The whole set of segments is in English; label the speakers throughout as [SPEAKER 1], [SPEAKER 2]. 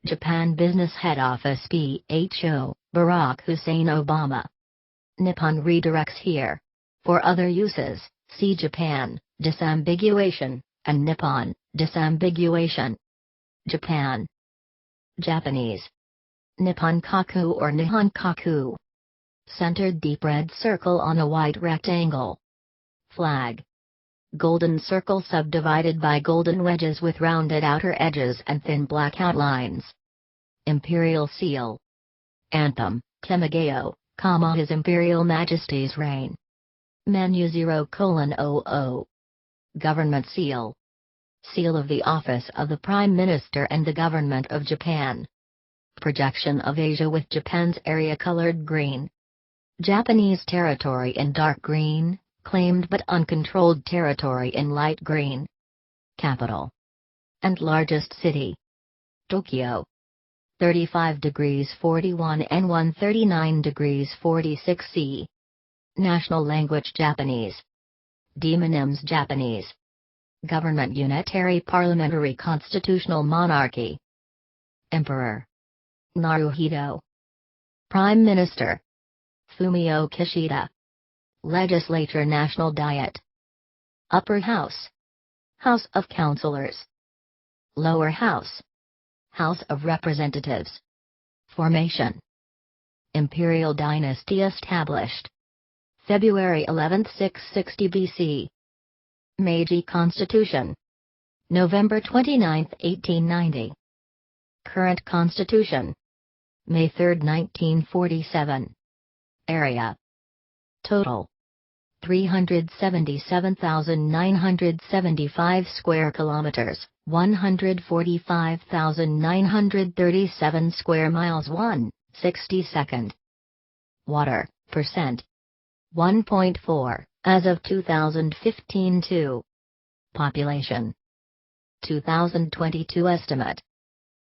[SPEAKER 1] Japan Business Head Office PHO, Barack Hussein Obama. Nippon redirects here. For other uses, see Japan, disambiguation, and Nippon, disambiguation. Japan. Japanese. Nippon kaku or Nihon kaku. Centered deep red circle on a white rectangle. Flag. Golden circle subdivided by golden wedges with rounded outer edges and thin black outlines. Imperial seal. Anthem, Temageo, His Imperial Majesty's reign. Menu 0:00. Government seal. Seal of the Office of the Prime Minister and the Government of Japan. Projection of Asia with Japan's area colored green. Japanese territory in dark green, claimed but uncontrolled territory in light green. Capital. And largest city. Tokyo. 35 degrees 41 N 139 degrees 46 C. National language Japanese. Demonyms Japanese. Government unitary parliamentary constitutional monarchy. Emperor. Naruhito. Prime Minister. Fumio Kishida. Legislature National Diet. Upper House. House of Councilors. Lower House. House of Representatives. Formation. Imperial Dynasty established. February 11, 660 BC. Meiji Constitution. November 29, 1890. Current Constitution. May 3, 1947. Area. Total. 377,975 square kilometers, 145,937 square miles. 1/62. Water, percent. 1.4, as of 2015. 2. Population. 2022 estimate.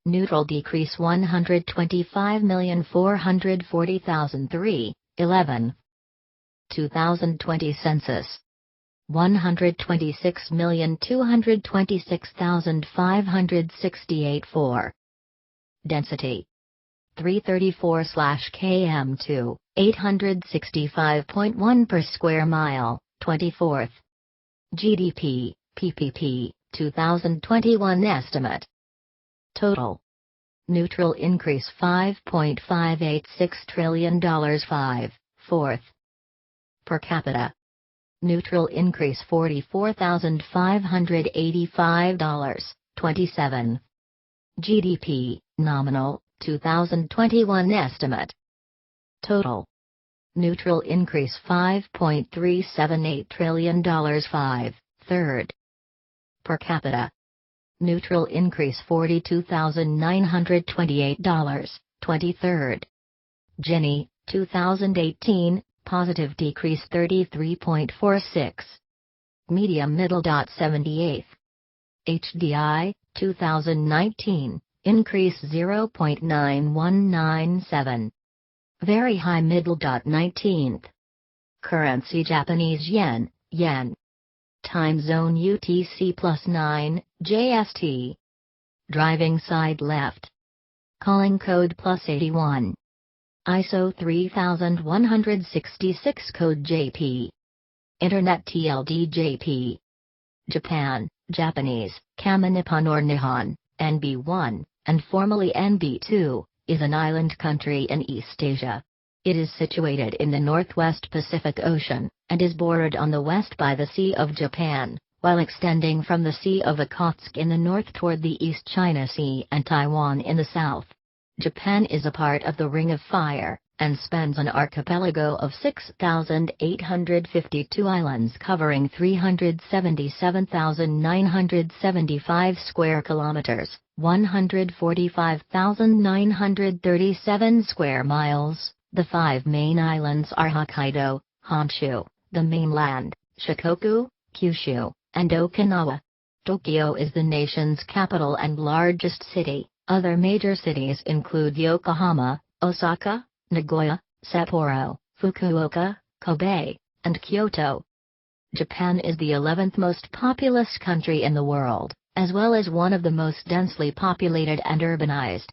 [SPEAKER 1] Neutral decrease 125,440,003, 11. 2020 census. 126,226,568 4. Density. 334/km2, 865.1 per square mile, 24th. GDP, PPP, 2021 estimate. Total. Neutral increase $5.586 trillion. 5/4. Per capita. Neutral increase $44,585, 27. GDP, nominal, 2021 estimate. Total. Neutral increase $5.378 trillion. 5/3. Per capita. Neutral increase $42,928, 23rd. Gini, 2018, positive decrease 33.46. Medium middle. 78th. HDI, 2019, increase 0.9197. Very high middle. 19th. Currency Japanese yen, yen. Time zone UTC +9, JST. Driving side left. Calling code +81. ISO 3166 code JP. Internet TLD JP. Japan, Japanese, Kama Nippon or Nihon, NB1, and formerly NB2, is an island country in East Asia. It is situated in the northwest Pacific Ocean, and is bordered on the west by the Sea of Japan, while extending from the Sea of Okhotsk in the north toward the East China Sea and Taiwan in the south. Japan is a part of the Ring of Fire, and spans an archipelago of 6,852 islands covering 377,975 square kilometers, 145,937 square miles. The 5 main islands are Hokkaido, Honshu, the mainland, Shikoku, Kyushu, and Okinawa. Tokyo is the nation's capital and largest city. Other major cities include Yokohama, Osaka, Nagoya, Sapporo, Fukuoka, Kobe, and Kyoto. Japan is the 11th most populous country in the world, as well as one of the most densely populated and urbanized.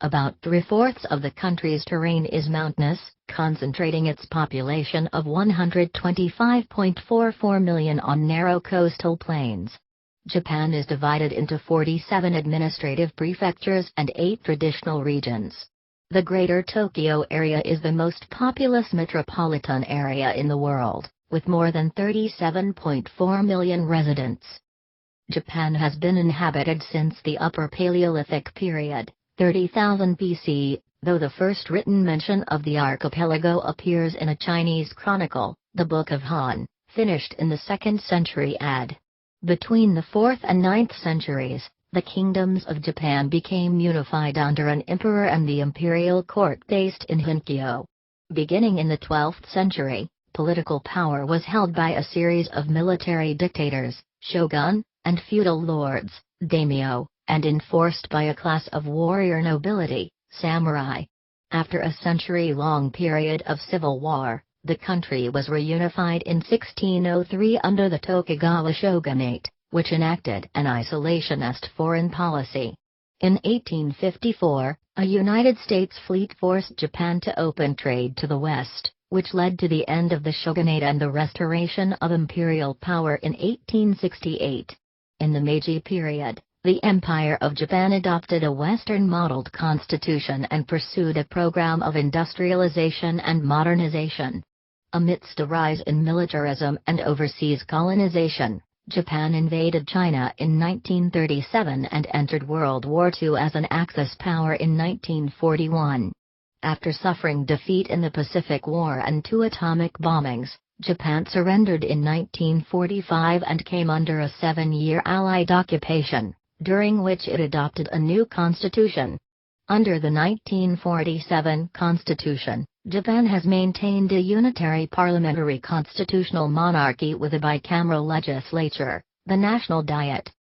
[SPEAKER 1] About 3/4 of the country's terrain is mountainous, concentrating its population of 125.44 million on narrow coastal plains. Japan is divided into 47 administrative prefectures and 8 traditional regions. The Greater Tokyo area is the most populous metropolitan area in the world, with more than 37.4 million residents. Japan has been inhabited since the Upper Paleolithic period, 30,000 BC, though the first written mention of the archipelago appears in a Chinese chronicle, the Book of Han, finished in the 2nd century AD. Between the 4th and 9th centuries, the kingdoms of Japan became unified under an emperor and the imperial court based in Hinkyo. Beginning in the 12th century, political power was held by a series of military dictators, shogun, and feudal lords, daimyo, and enforced by a class of warrior nobility, samurai. After a century-long period of civil war, the country was reunified in 1603 under the Tokugawa shogunate, which enacted an isolationist foreign policy. In 1854, a United States fleet forced Japan to open trade to the West, which led to the end of the shogunate and the restoration of imperial power in 1868. In the Meiji period, the Empire of Japan adopted a Western-modeled constitution and pursued a program of industrialization and modernization. Amidst a rise in militarism and overseas colonization, Japan invaded China in 1937 and entered World War II as an Axis power in 1941. After suffering defeat in the Pacific War and 2 atomic bombings, Japan surrendered in 1945 and came under a 7-year Allied occupation, during which it adopted a new constitution. Under the 1947 Constitution, Japan has maintained a unitary parliamentary constitutional monarchy with a bicameral legislature, the National Diet.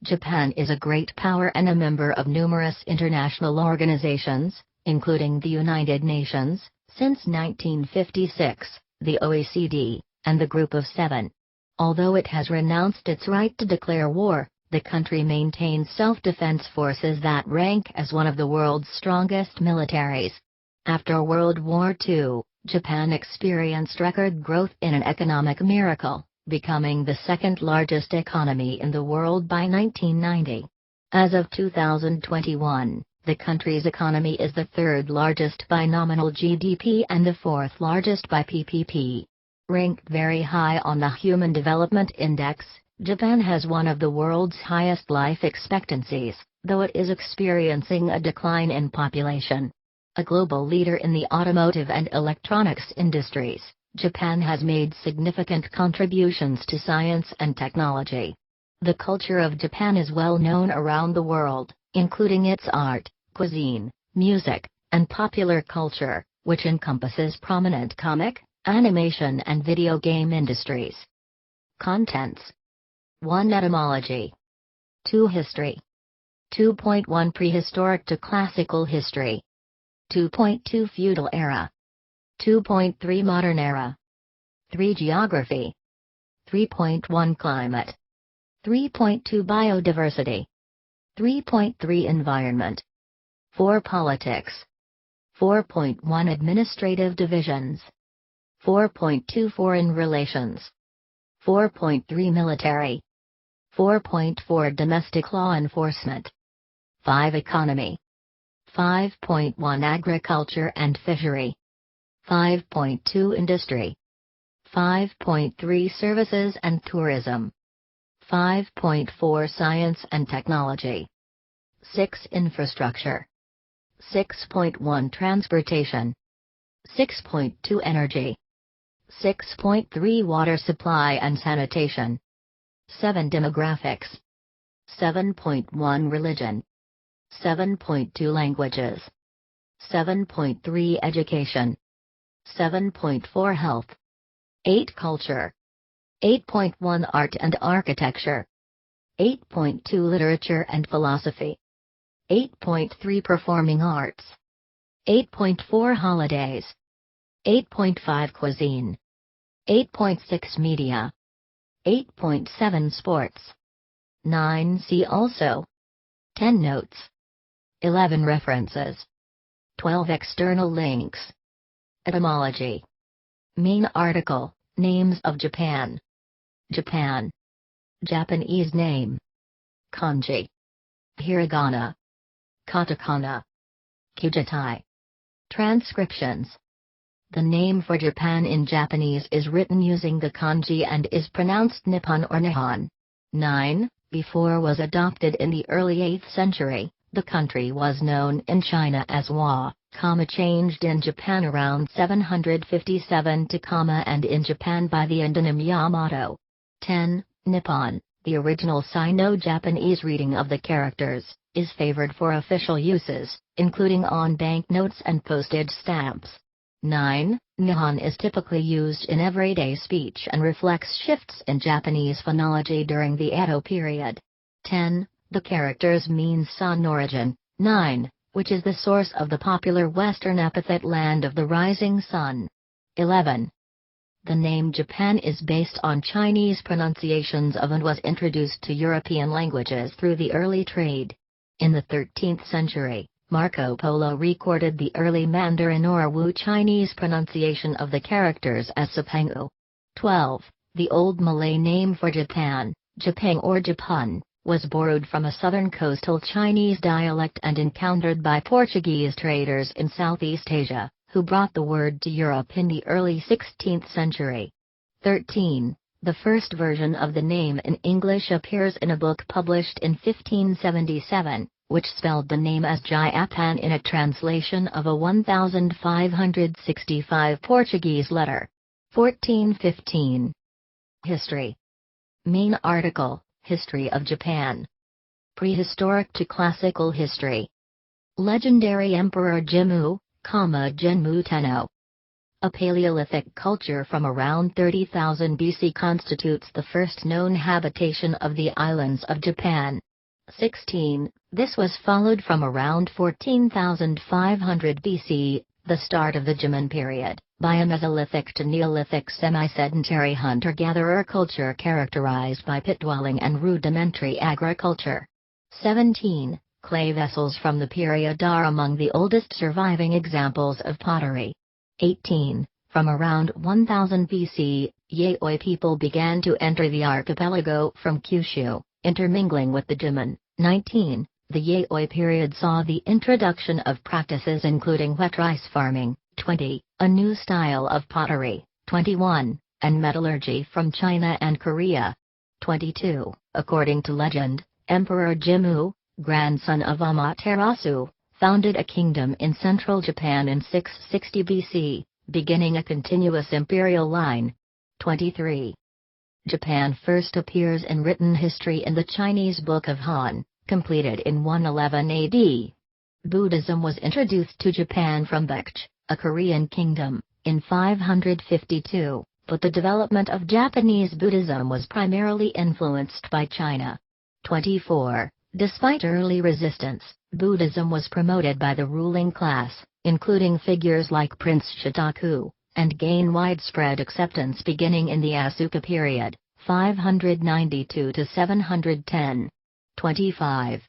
[SPEAKER 1] Japan is a great power and a member of numerous international organizations, including the United Nations, since 1956, the OECD, and the Group of Seven. Although it has renounced its right to declare war, the country maintains self-defense forces that rank as one of the world's strongest militaries. After World War II, Japan experienced record growth in an economic miracle, becoming the 2nd largest economy in the world by 1990. As of 2021, the country's economy is the 3rd largest by nominal GDP and the 4th largest by PPP. Ranked very high on the Human Development Index, Japan has one of the world's highest life expectancies, though it is experiencing a decline in population. A global leader in the automotive and electronics industries, Japan has made significant contributions to science and technology. The culture of Japan is well known around the world, including its art, cuisine, music, and popular culture, which encompasses prominent comic, animation and video game industries. Contents: 1. Etymology. 2. History. 2.1 Prehistoric to Classical History. 2.2 Feudal Era. 2.3 Modern Era. 3. Geography. 3.1 Climate. 3.2 Biodiversity. 3.3 Environment. 4. Politics. 4.1 Administrative Divisions. 4.2 Foreign Relations. 4.3 Military. 4.4 Domestic Law Enforcement. 5. Economy. 5.1 Agriculture and Fishery. 5.2 Industry. 5.3 Services and Tourism. 5.4 Science and Technology. 6. Infrastructure. 6.1 Transportation. 6.2 Energy. 6.3 Water supply and sanitation. 7. Demographics. 7.1 Religion. 7.2 Languages. 7.3 Education. 7.4 Health. 8. Culture. 8.1 Art and Architecture. 8.2 Literature and Philosophy. 8.3 Performing Arts. 8.4 Holidays. 8.5 Cuisine. 8.6 Media. 8.7 Sports. 9. See also. 10 Notes. 11 references. 12 external links. Etymology. Main article, Names of Japan. Japan. Japanese name. Kanji. Hiragana. Katakana. Kujitai. Transcriptions. The name for Japan in Japanese is written using the kanji and is pronounced Nippon or Nihon. 9. Before was adopted in the early 8th century, the country was known in China as Wa, changed in Japan around 757 and in Japan by the endonym Yamato. 10. Nippon, the original Sino-Japanese reading of the characters, is favored for official uses, including on banknotes and postage stamps. 9. Nihon is typically used in everyday speech and reflects shifts in Japanese phonology during the Edo period. 10. The characters mean sun origin. 9. Which is the source of the popular Western epithet Land of the Rising Sun. 11. The name Japan is based on Chinese pronunciations of and was introduced to European languages through the early trade. In the 13th century, Marco Polo recorded the early Mandarin or Wu Chinese pronunciation of the characters as Sapangu. 12. The Old Malay name for Japan, Japang or Japun, was borrowed from a southern coastal Chinese dialect and encountered by Portuguese traders in Southeast Asia, who brought the word to Europe in the early 16th century. 13. The first version of the name in English appears in a book published in 1577, which spelled the name as Japan in a translation of a 1565 Portuguese letter. 1415. History. Main article, History of Japan. Prehistoric to Classical History. Legendary Emperor Jimmu, Genmu Tenno. A Paleolithic culture from around 30,000 BC constitutes the first known habitation of the islands of Japan. 16. This was followed from around 14,500 BC, the start of the Jimmu period, by a Mesolithic to Neolithic semi-sedentary hunter-gatherer culture characterized by pit-dwelling and rudimentary agriculture. 17. Clay vessels from the period are among the oldest surviving examples of pottery. 18. From around 1000 BC, Yayoi people began to enter the archipelago from Kyushu, intermingling with the Jimmu. 19. The Yayoi period saw the introduction of practices including wet rice farming. 20. A new style of pottery. 21. And metallurgy from China and Korea. 22. According to legend, Emperor Jimmu, grandson of Amaterasu, founded a kingdom in central Japan in 660 BC, beginning a continuous imperial line. 23. Japan first appears in written history in the Chinese Book of Han, completed in 111 AD. Buddhism was introduced to Japan from Baekje, a Korean kingdom, in 552, but the development of Japanese Buddhism was primarily influenced by China. 24. Despite early resistance, Buddhism was promoted by the ruling class, including figures like Prince Shotoku, and gained widespread acceptance beginning in the Asuka period, 592 to 710. 25.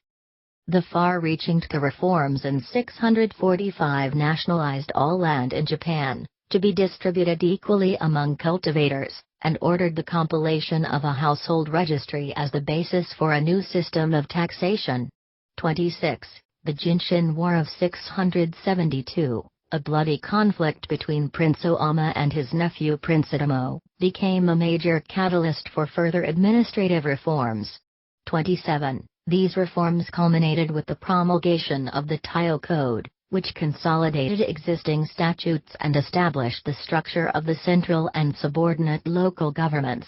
[SPEAKER 1] The far-reaching Taka reforms in 645 nationalized all land in Japan, to be distributed equally among cultivators, and ordered the compilation of a household registry as the basis for a new system of taxation. 26. The Jinshin War of 672, a bloody conflict between Prince Oama and his nephew Prince Itomo, became a major catalyst for further administrative reforms. 27. These reforms culminated with the promulgation of the Taio Code, which consolidated existing statutes and established the structure of the central and subordinate local governments.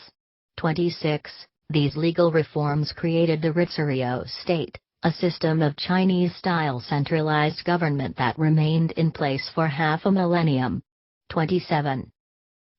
[SPEAKER 1] 26. These legal reforms created the Ritsuryo state, a system of Chinese-style centralized government that remained in place for half a millennium. 27.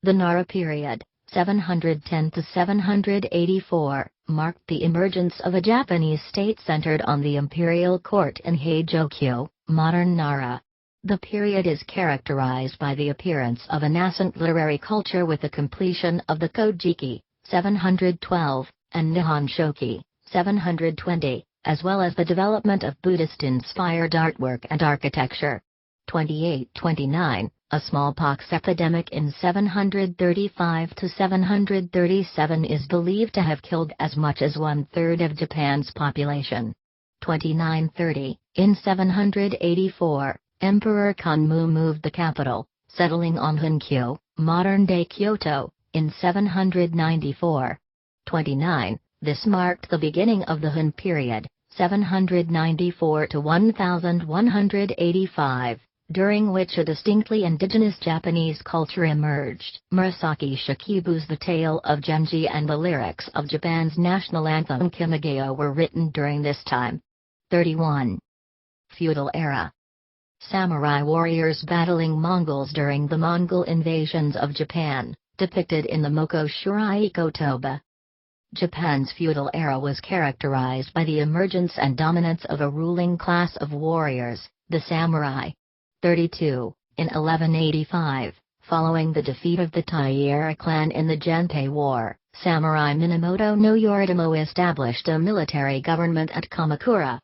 [SPEAKER 1] The Nara period, 710 to 784, marked the emergence of a Japanese state centered on the imperial court in Heijokyo, modern Nara. The period is characterized by the appearance of a nascent literary culture with the completion of the Kojiki, 712, and Nihon Shoki, 720, as well as the development of Buddhist-inspired artwork and architecture. 2829, a smallpox epidemic in 735 to 737 is believed to have killed as much as one-third of Japan's population. 2930, in 784, Emperor Kanmu moved the capital, settling on Honkyo, modern-day Kyoto, in 794. 29, this marked the beginning of the Han period, 794 to 1185, during which a distinctly indigenous Japanese culture emerged. Murasaki Shikibu's The Tale of Genji and the lyrics of Japan's national anthem Kimageo were written during this time. 31. Feudal era. Samurai warriors battling Mongols during the Mongol invasions of Japan, depicted in the Moko Shirai Kotoba. Japan's feudal era was characterized by the emergence and dominance of a ruling class of warriors, the samurai. 32. In 1185, following the defeat of the Taira clan in the Genpei War, Samurai Minamoto no Yoritomo established a military government at Kamakura.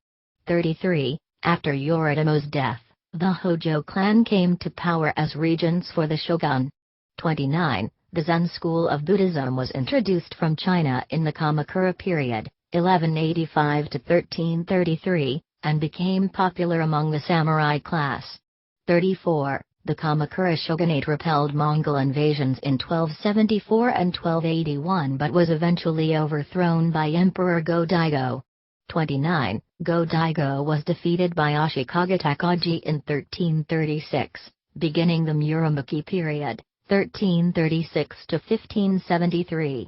[SPEAKER 1] 33. After Yoritomo's death, the Hojo clan came to power as regents for the shogun. 29. The Zen school of Buddhism was introduced from China in the Kamakura period, 1185 to 1333, and became popular among the samurai class. 34. The Kamakura shogunate repelled Mongol invasions in 1274 and 1281 but was eventually overthrown by Emperor Go-Daigo. 29. Go-Daigo was defeated by Ashikaga Takaji in 1336, beginning the Muromachi period, 1336 to 1573.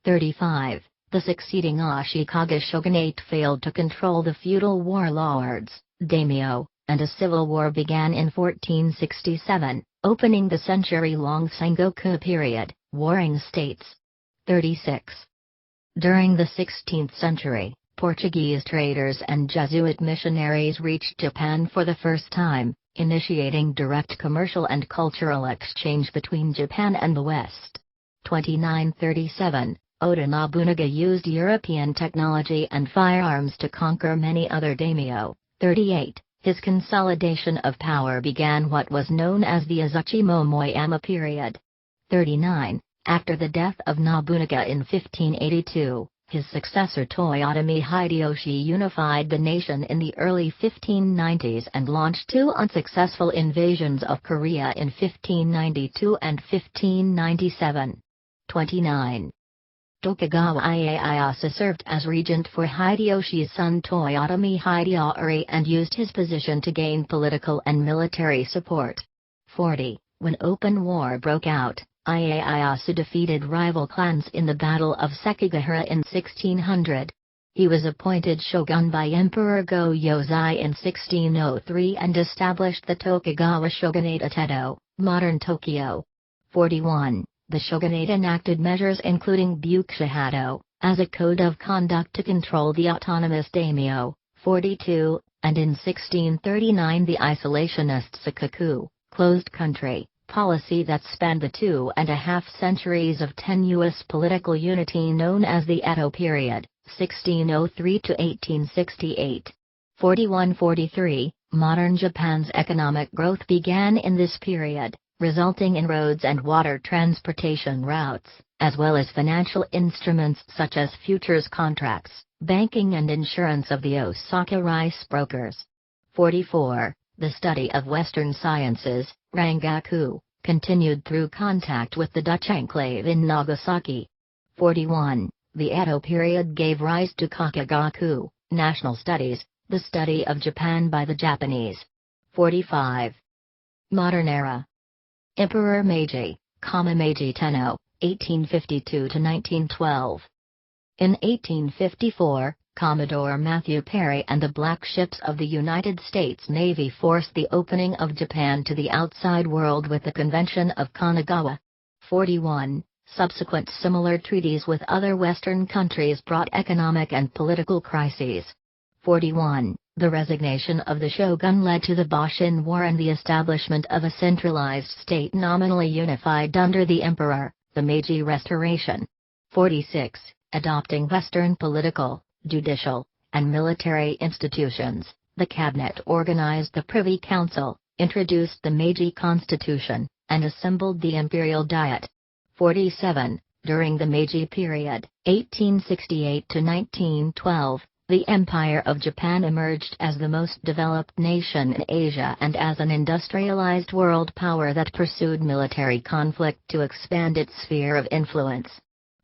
[SPEAKER 1] 35. The succeeding Ashikaga shogunate failed to control the feudal warlords, daimyo, and a civil war began in 1467, opening the century-long Sengoku period, Warring States. 36. During the 16th century, Portuguese traders and Jesuit missionaries reached Japan for the first time, initiating direct commercial and cultural exchange between Japan and the West. 2937, Oda Nobunaga used European technology and firearms to conquer many other daimyo. 38. His consolidation of power began what was known as the Azuchi Momoyama period. 39. After the death of Nobunaga in 1582, his successor Toyotomi Hideyoshi unified the nation in the early 1590s and launched two unsuccessful invasions of Korea in 1592 and 1597. 29. Tokugawa Ieyasu served as regent for Hideyoshi's son Toyotomi Hideyoshi and used his position to gain political and military support. 40. When open war broke out, Ieyasu defeated rival clans in the Battle of Sekigahara in 1600. He was appointed shogun by Emperor Go-Yozai in 1603 and established the Tokugawa shogunate at Edo, modern Tokyo. 41. The shogunate enacted measures including Bukushihado, as a code of conduct to control the autonomous daimyo. 42, and in 1639 the isolationist Sakoku, closed country, policy that spanned the 2.5 centuries of tenuous political unity known as the Edo period, 1603 to 1868. 41-43, modern Japan's economic growth began in this period, resulting in roads and water transportation routes, as well as financial instruments such as futures contracts, banking and insurance of the Osaka rice brokers. 44. The study of Western sciences, Rangaku, continued through contact with the Dutch enclave in Nagasaki. 41. The Edo period gave rise to Kakegaku, national studies, the study of Japan by the Japanese. 45. Modern era. Emperor Meiji, Meiji Tenno, 1852 to 1912. In 1854, Commodore Matthew Perry and the Black Ships of the United States Navy forced the opening of Japan to the outside world with the Convention of Kanagawa. 41. Subsequent similar treaties with other Western countries brought economic and political crises. 41. The resignation of the shogun led to the Boshin War and the establishment of a centralized state nominally unified under the emperor, the Meiji Restoration. 46. Adopting Western political, judicial, and military institutions, the cabinet organized the Privy Council, introduced the Meiji Constitution, and assembled the Imperial Diet. 47. During the Meiji period, 1868 to 1912, the Empire of Japan emerged as the most developed nation in Asia and as an industrialized world power that pursued military conflict to expand its sphere of influence.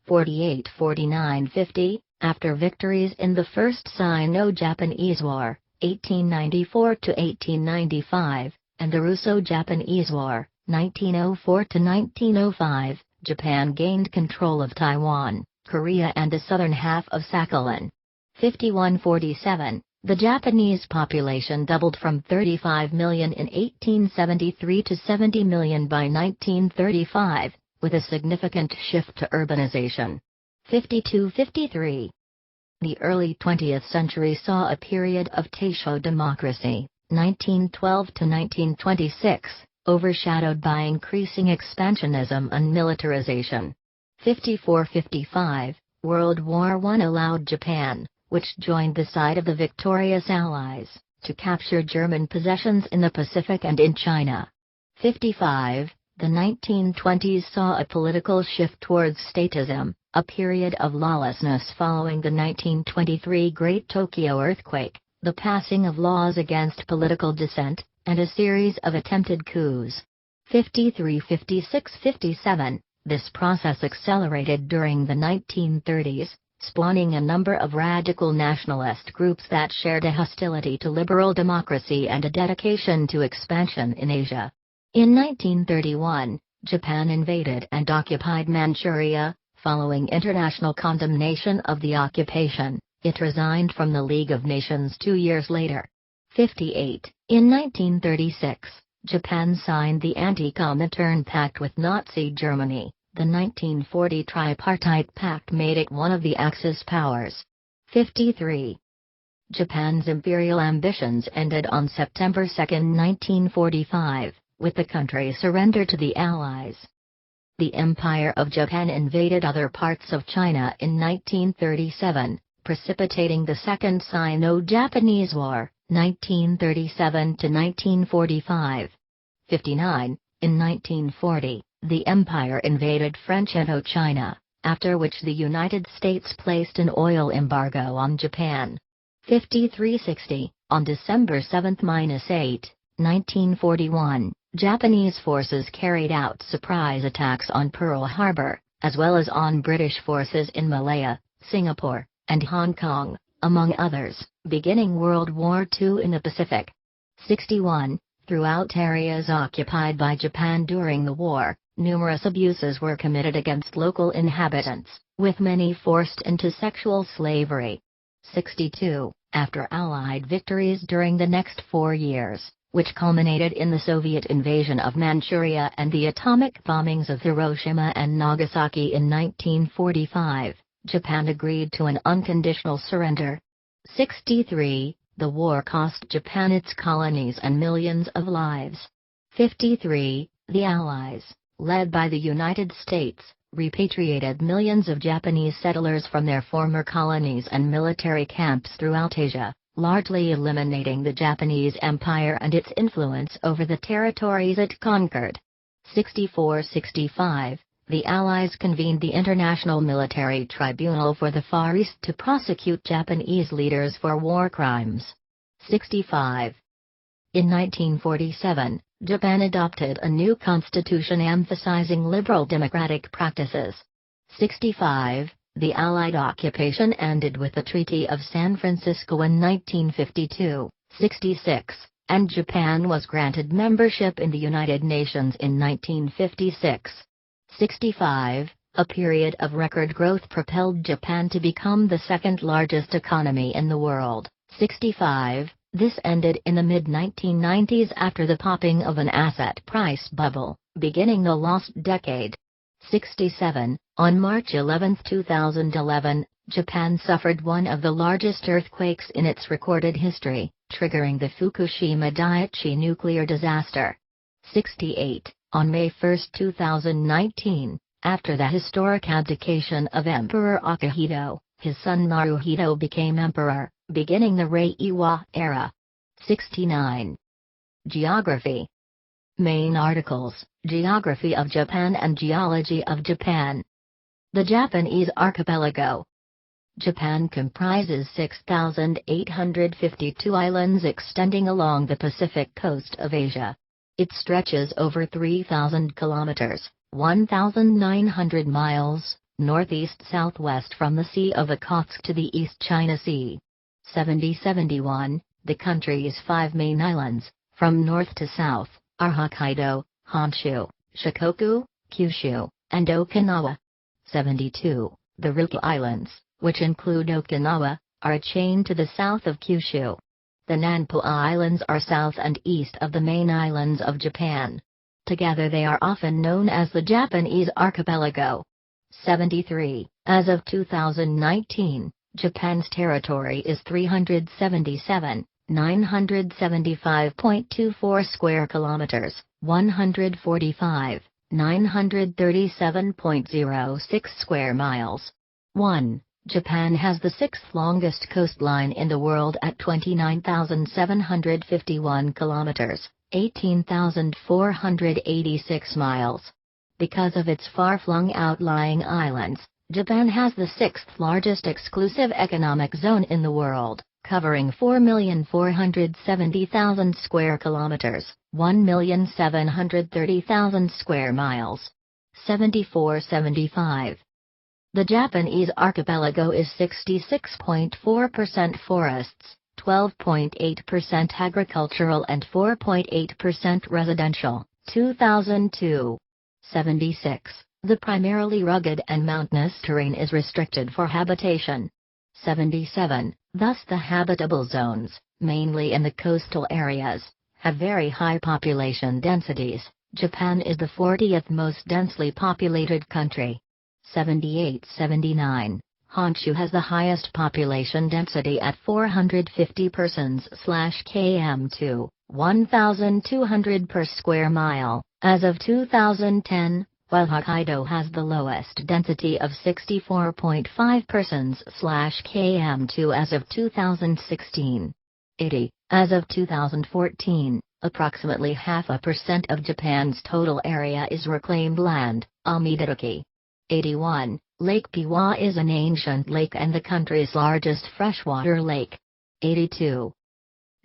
[SPEAKER 1] 48, 49, 50. After victories in the First Sino-Japanese War, 1894 to 1895, and the Russo-Japanese War, 1904 to 1905, Japan gained control of Taiwan, Korea and the southern half of Sakhalin. 51-47, the Japanese population doubled from 35 million in 1873 to 70 million by 1935, with a significant shift to urbanization. 52-53. The early 20th century saw a period of Taisho democracy, 1912 to 1926, overshadowed by increasing expansionism and militarization. 54-55, World War I allowed Japan, which joined the side of the victorious Allies, to capture German possessions in the Pacific and in China. 55. The 1920s saw a political shift towards statism, a period of lawlessness following the 1923 Great Tokyo earthquake, the passing of laws against political dissent, and a series of attempted coups. 53, 56, 57. This process accelerated during the 1930s, spawning a number of radical nationalist groups that shared a hostility to liberal democracy and a dedication to expansion in Asia. In 1931, Japan invaded and occupied Manchuria. Following international condemnation of the occupation, it resigned from the League of Nations 2 years later. 58. In 1936, Japan signed the Anti-Comintern Pact with Nazi Germany. The 1940 Tripartite Pact made it one of the Axis powers. 53. Japan's imperial ambitions ended on September 2, 1945, with the country surrendered to the Allies. The Empire of Japan invaded other parts of China in 1937, precipitating the Second Sino-Japanese War, 1937 to 1945. 59. In 1940, the empire invaded French Indochina, after which the United States placed an oil embargo on Japan. 53-60. On December 7-8, 1941, Japanese forces carried out surprise attacks on Pearl Harbor, as well as on British forces in Malaya, Singapore, and Hong Kong, among others, beginning World War II in the Pacific. 61. Throughout areas occupied by Japan during the war, numerous abuses were committed against local inhabitants, with many forced into sexual slavery. 62. After Allied victories during the next 4 years, which culminated in the Soviet invasion of Manchuria and the atomic bombings of Hiroshima and Nagasaki in 1945, Japan agreed to an unconditional surrender. 63. The war cost Japan its colonies and millions of lives. 53. The Allies, led by the United States, repatriated millions of Japanese settlers from their former colonies and military camps throughout Asia, largely eliminating the Japanese Empire and its influence over the territories it conquered. 64-65. The Allies convened the International Military Tribunal for the Far East to prosecute Japanese leaders for war crimes. 65. In 1947, Japan adopted a new constitution emphasizing liberal democratic practices. 65. The Allied occupation ended with the Treaty of San Francisco in 1952. 66. And Japan was granted membership in the United Nations in 1956. 65. A period of record growth propelled Japan to become the second largest economy in the world. 65. This ended in the mid-1990s after the popping of an asset price bubble, beginning the lost decade. 67. On March 11, 2011, Japan suffered one of the largest earthquakes in its recorded history, triggering the Fukushima Daiichi nuclear disaster. 68. On May 1, 2019, after the historic abdication of Emperor Akihito, his son Naruhito became emperor, beginning the Reiwa era. 69. Geography. Main articles: Geography of Japan and Geology of Japan. The Japanese archipelago. Japan comprises 6,852 islands extending along the Pacific coast of Asia. It stretches over 3,000 kilometers, 1,900 miles, northeast-southwest from the Sea of Okhotsk to the East China Sea. 71. The country's 5 main islands, from north to south, are Hokkaido, Honshu, Shikoku, Kyushu, and Okinawa. 72. The Ryukyu Islands, which include Okinawa, are a chain to the south of Kyushu. The Nanpo Islands are south and east of the main islands of Japan. Together they are often known as the Japanese archipelago. 73. As of 2019, Japan's territory is 377,975.24 square kilometers, 145,937.06 square miles. 1. Japan has the 6th longest coastline in the world at 29,751 kilometers, 18,486 miles. Because of its far-flung outlying islands, Japan has the 6th largest exclusive economic zone in the world, covering 4,470,000 square kilometers, 1,730,000 square miles. 74-75. The Japanese archipelago is 66.4% forests, 12.8% agricultural and 4.8% residential. 2002. 76. The primarily rugged and mountainous terrain is restricted for habitation. 77. Thus the habitable zones, mainly in the coastal areas, have very high population densities. Japan is the 40th most densely populated country. 78-79. Honshu has the highest population density at 450 persons/km2, 1,200 per square mile, as of 2010, while Hokkaido has the lowest density of 64.5 persons/km2 as of 2016. 80. As of 2014, approximately 0.5% of Japan's total area is reclaimed land, Amidadoki. 81. Lake Biwa is an ancient lake and the country's largest freshwater lake. 82.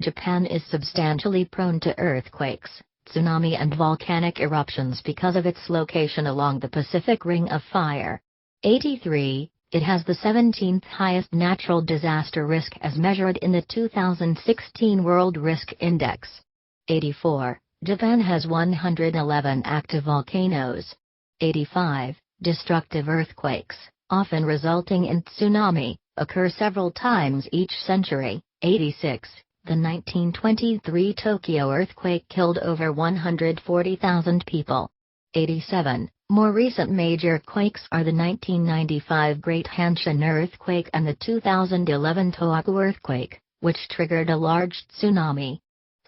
[SPEAKER 1] Japan is substantially prone to earthquakes, tsunami and volcanic eruptions because of its location along the Pacific Ring of Fire. 83. It has the 17th highest natural disaster risk as measured in the 2016 World Risk Index. 84. Japan has 111 active volcanoes. 85. Destructive earthquakes, often resulting in tsunami, occur several times each century. 86. The 1923 Tokyo earthquake killed over 140,000 people. 87. More recent major quakes are the 1995 Great Hanshin earthquake and the 2011 Tohoku earthquake, which triggered a large tsunami.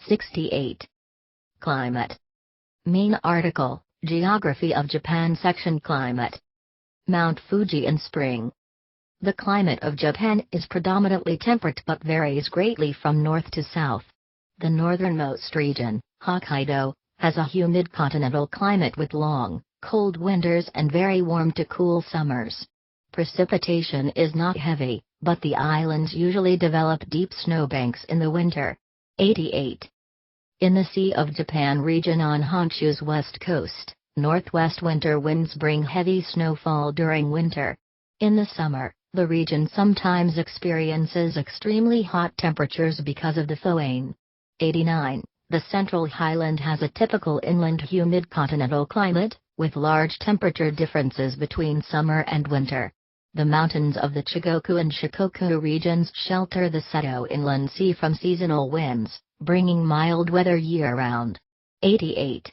[SPEAKER 1] 68. Climate. Main article: Geography of Japan section. Climate. Mount Fuji in spring. The climate of Japan is predominantly temperate but varies greatly from north to south. The northernmost region, Hokkaido, has a humid continental climate with long, cold winters and very warm to cool summers. Precipitation is not heavy, but the islands usually develop deep snowbanks in the winter. 88. In the Sea of Japan region on Honshu's west coast, northwest winter winds bring heavy snowfall during winter. In the summer, the region sometimes experiences extremely hot temperatures because of the foehn. 89. The Central Highland has a typical inland humid continental climate, with large temperature differences between summer and winter. The mountains of the Chigoku and Shikoku regions shelter the Seto Inland Sea from seasonal winds, bringing mild weather year-round. 88.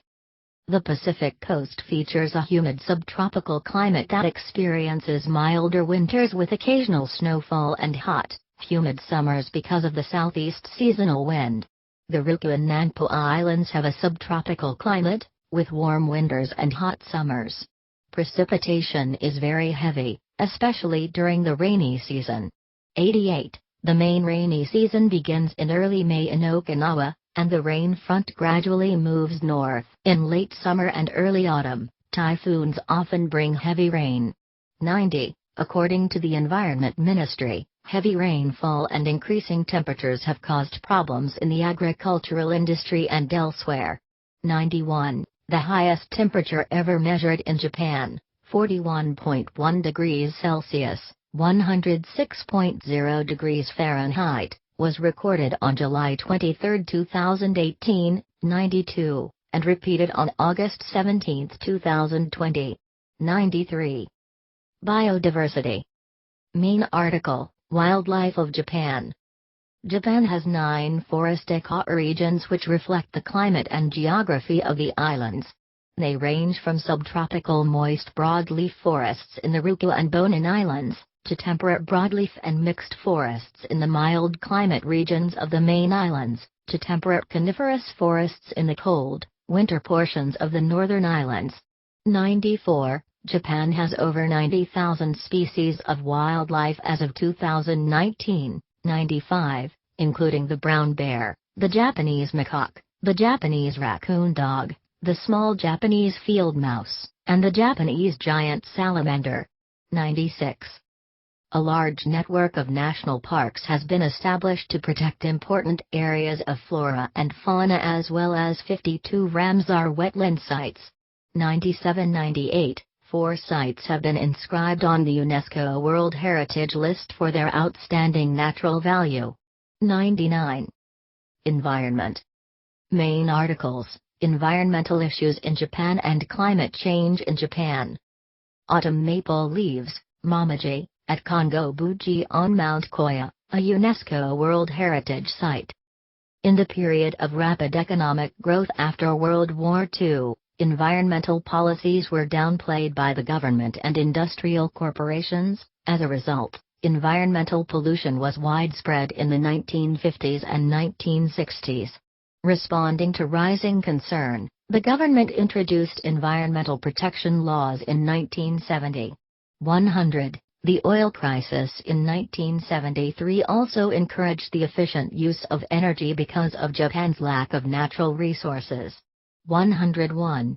[SPEAKER 1] The Pacific coast features a humid subtropical climate that experiences milder winters with occasional snowfall and hot, humid summers because of the southeast seasonal wind. The Ryukyu and Nanpo Islands have a subtropical climate, with warm winters and hot summers. Precipitation is very heavy, especially during the rainy season. 88. The main rainy season begins in early May in Okinawa, and the rain front gradually moves north. In late summer and early autumn, typhoons often bring heavy rain. 90. According to the Environment Ministry, heavy rainfall and increasing temperatures have caused problems in the agricultural industry and elsewhere. 91. The highest temperature ever measured in Japan, 41.1 degrees Celsius, 106.0 degrees Fahrenheit, was recorded on July 23, 2018, 92, and repeated on August 17, 2020. 93. Biodiversity. Main article, Wildlife of Japan. Japan has 9 forest ecoregions which reflect the climate and geography of the islands. They range from subtropical moist broadleaf forests in the Ryukyu and Bonin Islands, to temperate broadleaf and mixed forests in the mild climate regions of the main islands, to temperate coniferous forests in the cold, winter portions of the northern islands. 94. Japan has over 90,000 species of wildlife as of 2019, 95, including the brown bear, the Japanese macaque, the Japanese raccoon dog, the small Japanese field mouse, and the Japanese giant salamander. 96. A large network of national parks has been established to protect important areas of flora and fauna as well as 52 Ramsar wetland sites. 97-98, 4 sites have been inscribed on the UNESCO World Heritage List for their outstanding natural value. 99. Environment. Main articles, Environmental issues in Japan and climate change in Japan. Autumn maple leaves, Momoji, at Kongo-Buji on Mount Koya, a UNESCO World Heritage Site. In the period of rapid economic growth after World War II, environmental policies were downplayed by the government and industrial corporations. As a result, environmental pollution was widespread in the 1950s and 1960s. Responding to rising concern, the government introduced environmental protection laws in 1970. 100. The oil crisis in 1973 also encouraged the efficient use of energy because of Japan's lack of natural resources. 101.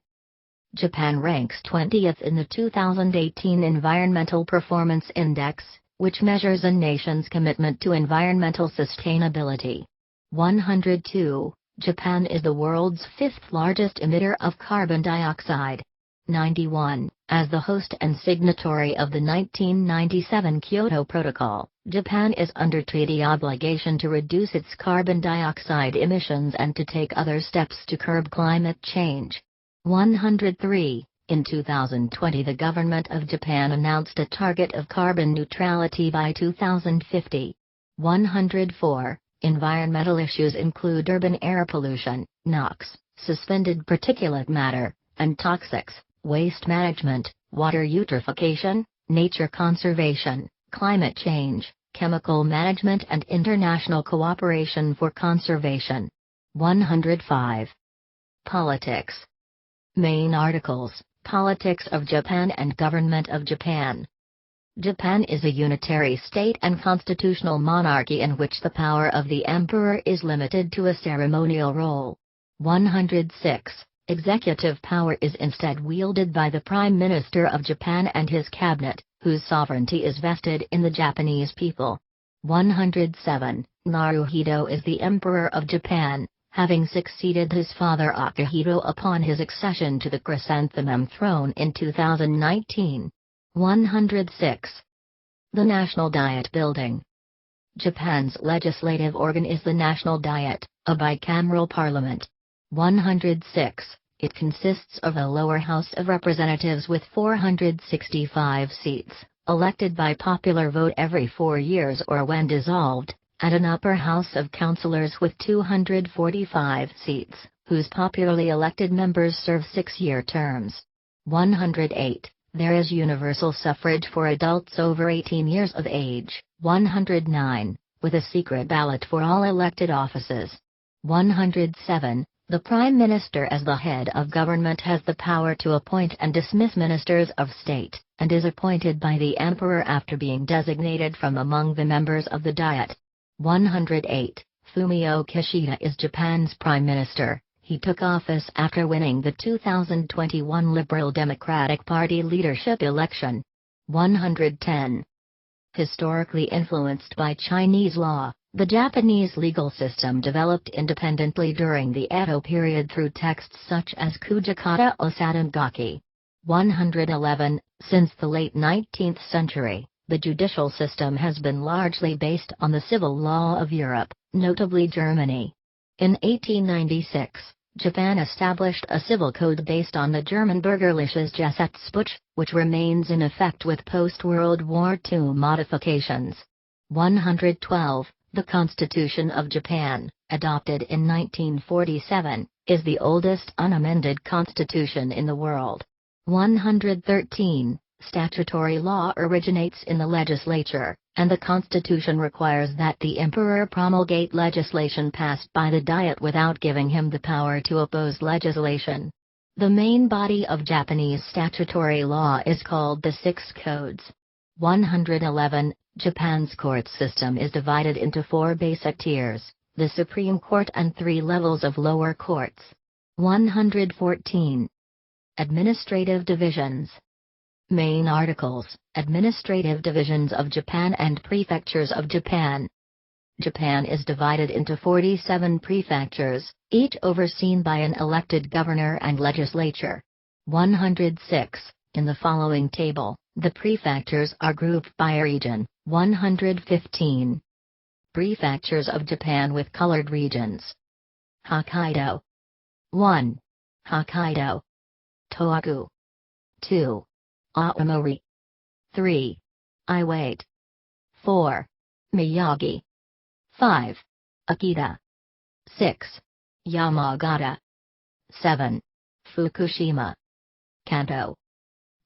[SPEAKER 1] Japan ranks 20th in the 2018 Environmental Performance Index, which measures a nation's commitment to environmental sustainability. 102. Japan is the world's 5th largest emitter of carbon dioxide. 91. As the host and signatory of the 1997 Kyoto Protocol, Japan is under treaty obligation to reduce its carbon dioxide emissions and to take other steps to curb climate change. 103. In 2020, the government of Japan announced a target of carbon neutrality by 2050. 104. Environmental issues include urban air pollution, NOx, suspended particulate matter, and toxics, waste management, water eutrophication, nature conservation, climate change, chemical management and international cooperation for conservation. 105. Politics. Main articles, Politics of Japan and Government of Japan. Japan is a unitary state and constitutional monarchy in which the power of the emperor is limited to a ceremonial role. 106. Executive power is instead wielded by the Prime Minister of Japan and his cabinet, whose sovereignty is vested in the Japanese people. 107. Naruhito is the Emperor of Japan, having succeeded his father Akihito upon his accession to the chrysanthemum throne in 2019. 106. The National Diet Building. Japan's legislative organ is the National Diet, a bicameral parliament. 106. It consists of a lower House of Representatives with 465 seats, elected by popular vote every 4 years or when dissolved, and an upper House of Councillors with 245 seats, whose popularly elected members serve 6-year terms. 108. There is universal suffrage for adults over 18 years of age. 109. With a secret ballot for all elected offices. 107. The Prime Minister as the head of government has the power to appoint and dismiss ministers of state, and is appointed by the Emperor after being designated from among the members of the Diet. 108. Fumio Kishida is Japan's Prime Minister. He took office after winning the 2021 Liberal Democratic Party leadership election. 110. Historically influenced by Chinese law, the Japanese legal system developed independently during the Edo period through texts such as Kujikata Osadangaki. 111. Since the late 19th century, the judicial system has been largely based on the civil law of Europe, notably Germany. In 1896, Japan established a civil code based on the German Bürgerliches Gesetzbuch, which remains in effect with post-World War II modifications. 112. The Constitution of Japan, adopted in 1947, is the oldest unamended constitution in the world. 113. Statutory law originates in the legislature, and the Constitution requires that the Emperor promulgate legislation passed by the Diet without giving him the power to oppose legislation. The main body of Japanese statutory law is called the Six Codes. 111. Japan's court system is divided into 4 basic tiers, the Supreme Court and 3 levels of lower courts. 114. Administrative divisions. Main articles: Administrative divisions of Japan and Prefectures of Japan. Japan is divided into 47 prefectures, each overseen by an elected governor and legislature. 106. In the following table, the prefectures are grouped by region. 115. Prefectures of Japan with colored regions. Hokkaido. 1. Hokkaido. Tohoku. 2. Aomori. 3. Iwate. 4. Miyagi. 5. Akita. 6. Yamagata. 7. Fukushima. Kanto.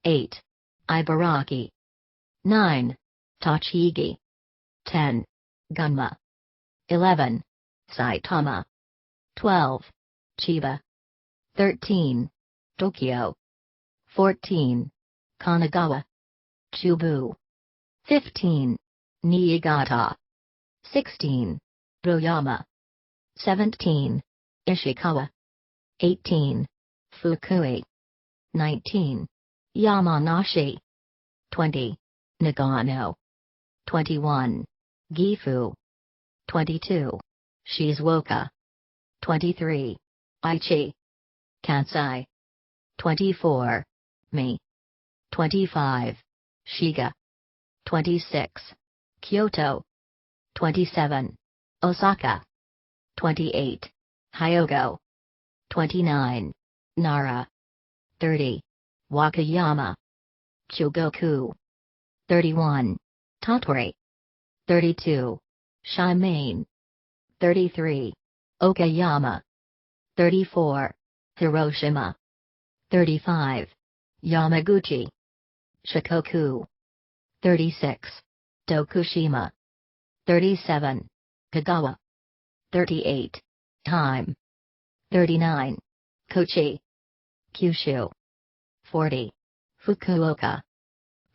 [SPEAKER 1] 8. Ibaraki. 9. Tochigi. 10. Gunma. 11. Saitama. 12. Chiba. 13. Tokyo. 14. Kanagawa. Chubu. 15. Niigata. 16. Toyama. 17. Ishikawa. 18. Fukui. 19. Yamanashi. 20. Nagano. 21. Gifu. 22. Shizuoka. 23. Aichi. Kansai. 24. Mie. 25. Shiga. 26. Kyoto. 27. Osaka. 28. Hyogo. 29. Nara. 30. Wakayama. Chugoku. 31. Tottori. 32. Shimane. 33. Okayama. 34. Hiroshima. 35. Yamaguchi. Shikoku. 36. Tokushima. 37. Kagawa. 38. Time. 39. Kochi. Kyushu. 40. Fukuoka.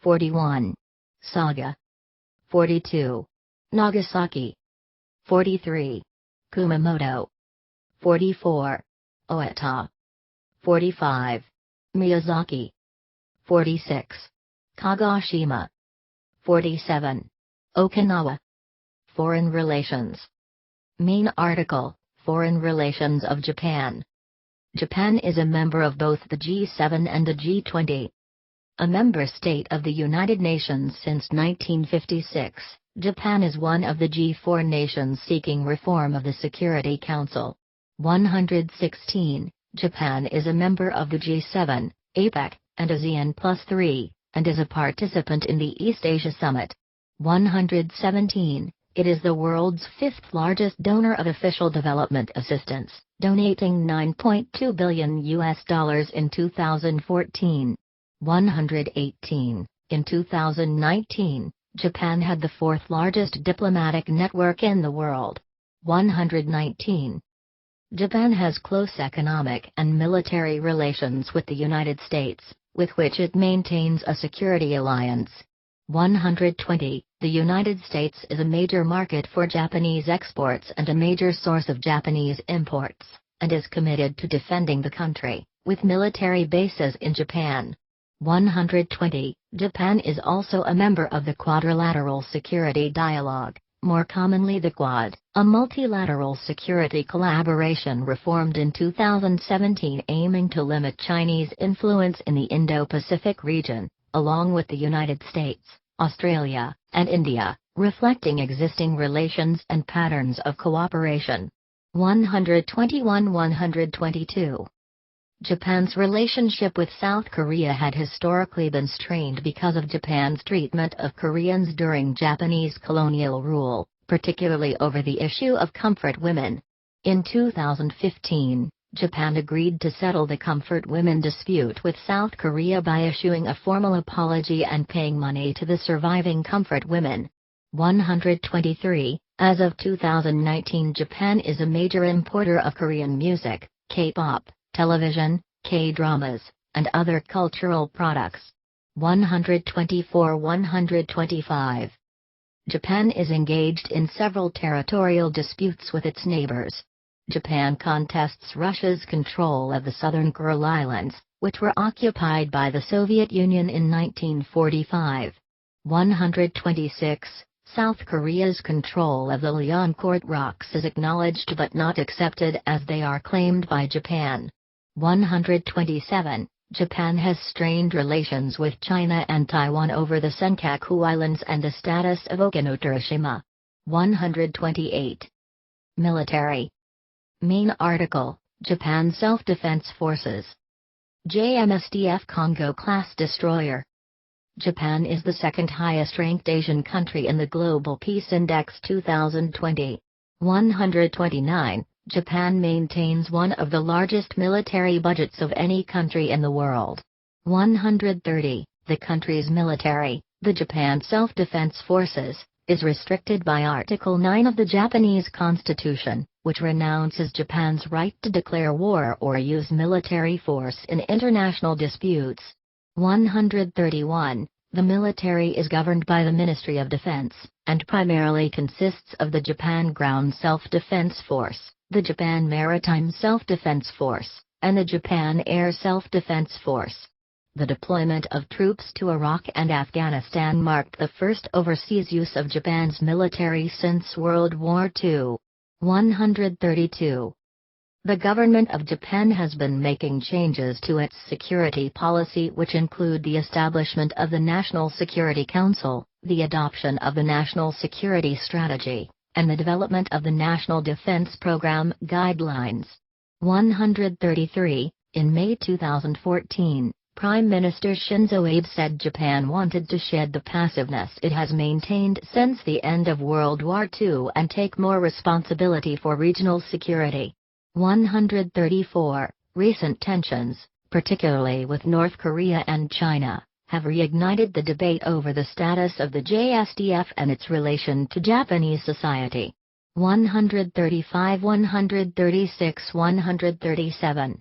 [SPEAKER 1] 41. Saga. 42. Nagasaki. 43. Kumamoto. 44. Oita. 45. Miyazaki. 46. Kagoshima. 47. Okinawa. Foreign relations. Main article: Foreign relations of Japan. Japan is a member of both the G7 and the G20. A member state of the United Nations since 1956, Japan is one of the G4 nations seeking reform of the Security Council. 116. Japan is a member of the G7, APEC, and ASEAN Plus 3, and is a participant in the East Asia Summit. 117. It is the world's 5th largest donor of official development assistance, donating $9.2 billion in 2014. 118. In 2019, Japan had the 4th largest diplomatic network in the world. 119. Japan has close economic and military relations with the United States, with which it maintains a security alliance. 120. The United States is a major market for Japanese exports and a major source of Japanese imports, and is committed to defending the country, with military bases in Japan. 120. Japan is also a member of the Quadrilateral Security Dialogue, more commonly the Quad, a multilateral security collaboration reformed in 2017 aiming to limit Chinese influence in the Indo-Pacific region, along with the United States, Australia, and India, reflecting existing relations and patterns of cooperation. 121-122. Japan's relationship with South Korea had historically been strained because of Japan's treatment of Koreans during Japanese colonial rule, particularly over the issue of comfort women. In 2015, Japan agreed to settle the comfort women dispute with South Korea by issuing a formal apology and paying money to the surviving comfort women. 123. As of 2019, Japan is a major importer of Korean music, K-pop, television, K-dramas, and other cultural products. 124-125. Japan is engaged in several territorial disputes with its neighbors. Japan contests Russia's control of the southern Kuril Islands, which were occupied by the Soviet Union in 1945. 126. South Korea's control of the Leoncourt Rocks is acknowledged but not accepted as they are claimed by Japan. 127. Japan has strained relations with China and Taiwan over the Senkaku Islands and the status of Okinotorishima. 128. Military. Main article: Japan Self-Defense Forces. JMSDF Congo-class destroyer. Japan is the second highest-ranked Asian country in the Global Peace Index 2020. 129. Japan maintains one of the largest military budgets of any country in the world. 130. The country's military, the Japan Self-Defense Forces, is restricted by Article 9 of the Japanese Constitution, which renounces Japan's right to declare war or use military force in international disputes. 131. The military is governed by the Ministry of Defense, and primarily consists of the Japan Ground Self-Defense Force, the Japan Maritime Self-Defense Force, and the Japan Air Self-Defense Force. The deployment of troops to Iraq and Afghanistan marked the first overseas use of Japan's military since World War II. 132. The government of Japan has been making changes to its security policy, which include the establishment of the National Security Council, the adoption of the National Security Strategy, and the development of the National Defense Program Guidelines. 133. In May 2014, Prime Minister Shinzo Abe said Japan wanted to shed the passiveness it has maintained since the end of World War II and take more responsibility for regional security. 134. Recent tensions, particularly with North Korea and China, have reignited the debate over the status of the JSDF and its relation to Japanese society. 135, 136, 137.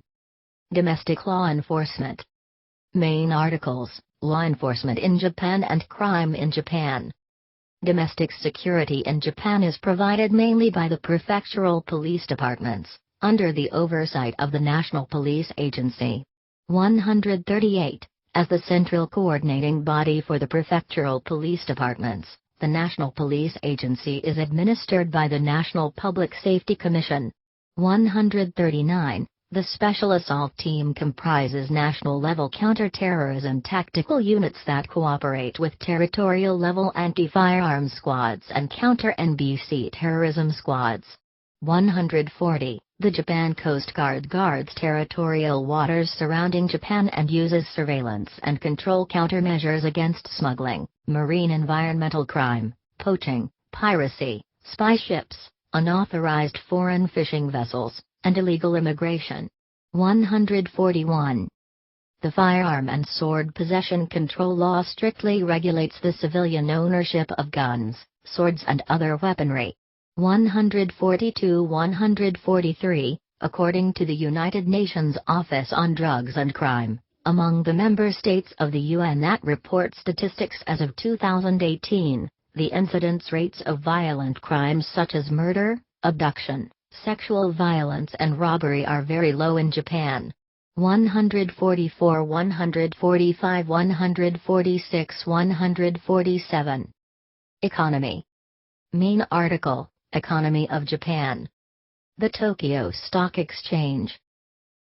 [SPEAKER 1] Domestic law enforcement. Main articles: Law enforcement in Japan and crime in Japan. Domestic security in Japan is provided mainly by the prefectural police departments, under the oversight of the National Police Agency. 138. As the central coordinating body for the prefectural police departments, the National Police Agency is administered by the National Public Safety Commission. 139. The Special Assault Team comprises national-level counter-terrorism tactical units that cooperate with territorial-level anti-firearms squads and counter-NBC terrorism squads. 140. The Japan Coast Guard guards territorial waters surrounding Japan and uses surveillance and control countermeasures against smuggling, marine environmental crime, poaching, piracy, spy ships, unauthorized foreign fishing vessels, and illegal immigration. 141. The Firearm and Sword Possession Control Law strictly regulates the civilian ownership of guns, swords and other weaponry. 142-143. According to the United Nations Office on Drugs and Crime, among the member states of the UN that report statistics as of 2018, The incidence rates of violent crimes such as murder, abduction, sexual violence and robbery are very low in Japan. 144, 145, 146, 147. Economy. Main article, Economy of Japan. The Tokyo Stock Exchange.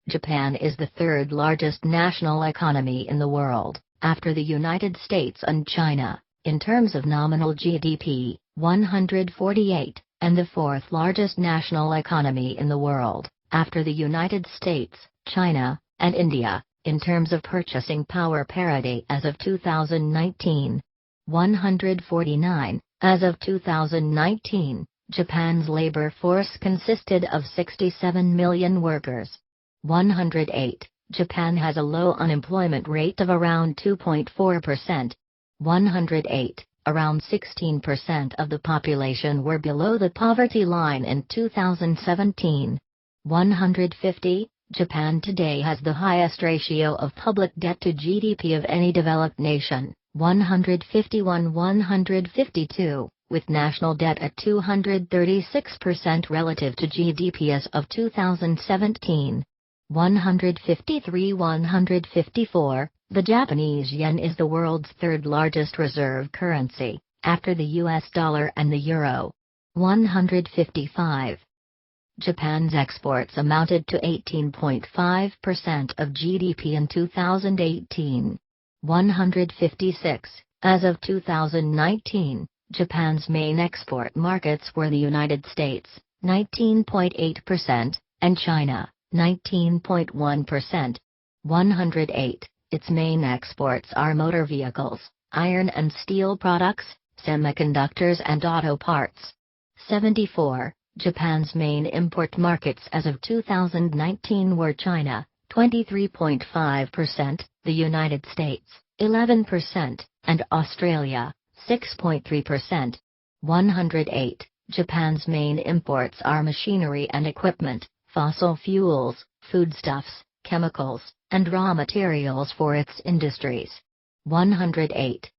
[SPEAKER 1] Japan is the third largest national economy in the world, after the United States and China, in terms of nominal GDP, 148, and the fourth largest national economy in the world, after the United States, China, and India, in terms of purchasing power parity as of 2019. 149. As of 2019, Japan's labor force consisted of 67 million workers. 108. Japan has a low unemployment rate of around 2.4%. 108. Around 16% of the population were below the poverty line in 2017. 150. Japan today has the highest ratio of public debt to GDP of any developed nation, 151-152, with national debt at 236% relative to GDP as of 2017. 153-154, the Japanese yen is the world's third largest reserve currency, after the US dollar and the euro. 155. Japan's exports amounted to 18.5% of GDP in 2018. 156. As of 2019, Japan's main export markets were the United States, 19.8%, and China, 19.1%. 108. Its main exports are motor vehicles, iron and steel products, semiconductors and auto parts. 74. Japan's main import markets as of 2019 were China, 23.5%, the United States, 11%, and Australia, 6.3%. 108. Japan's main imports are machinery and equipment, fossil fuels, foodstuffs, chemicals, and raw materials for its industries. 108.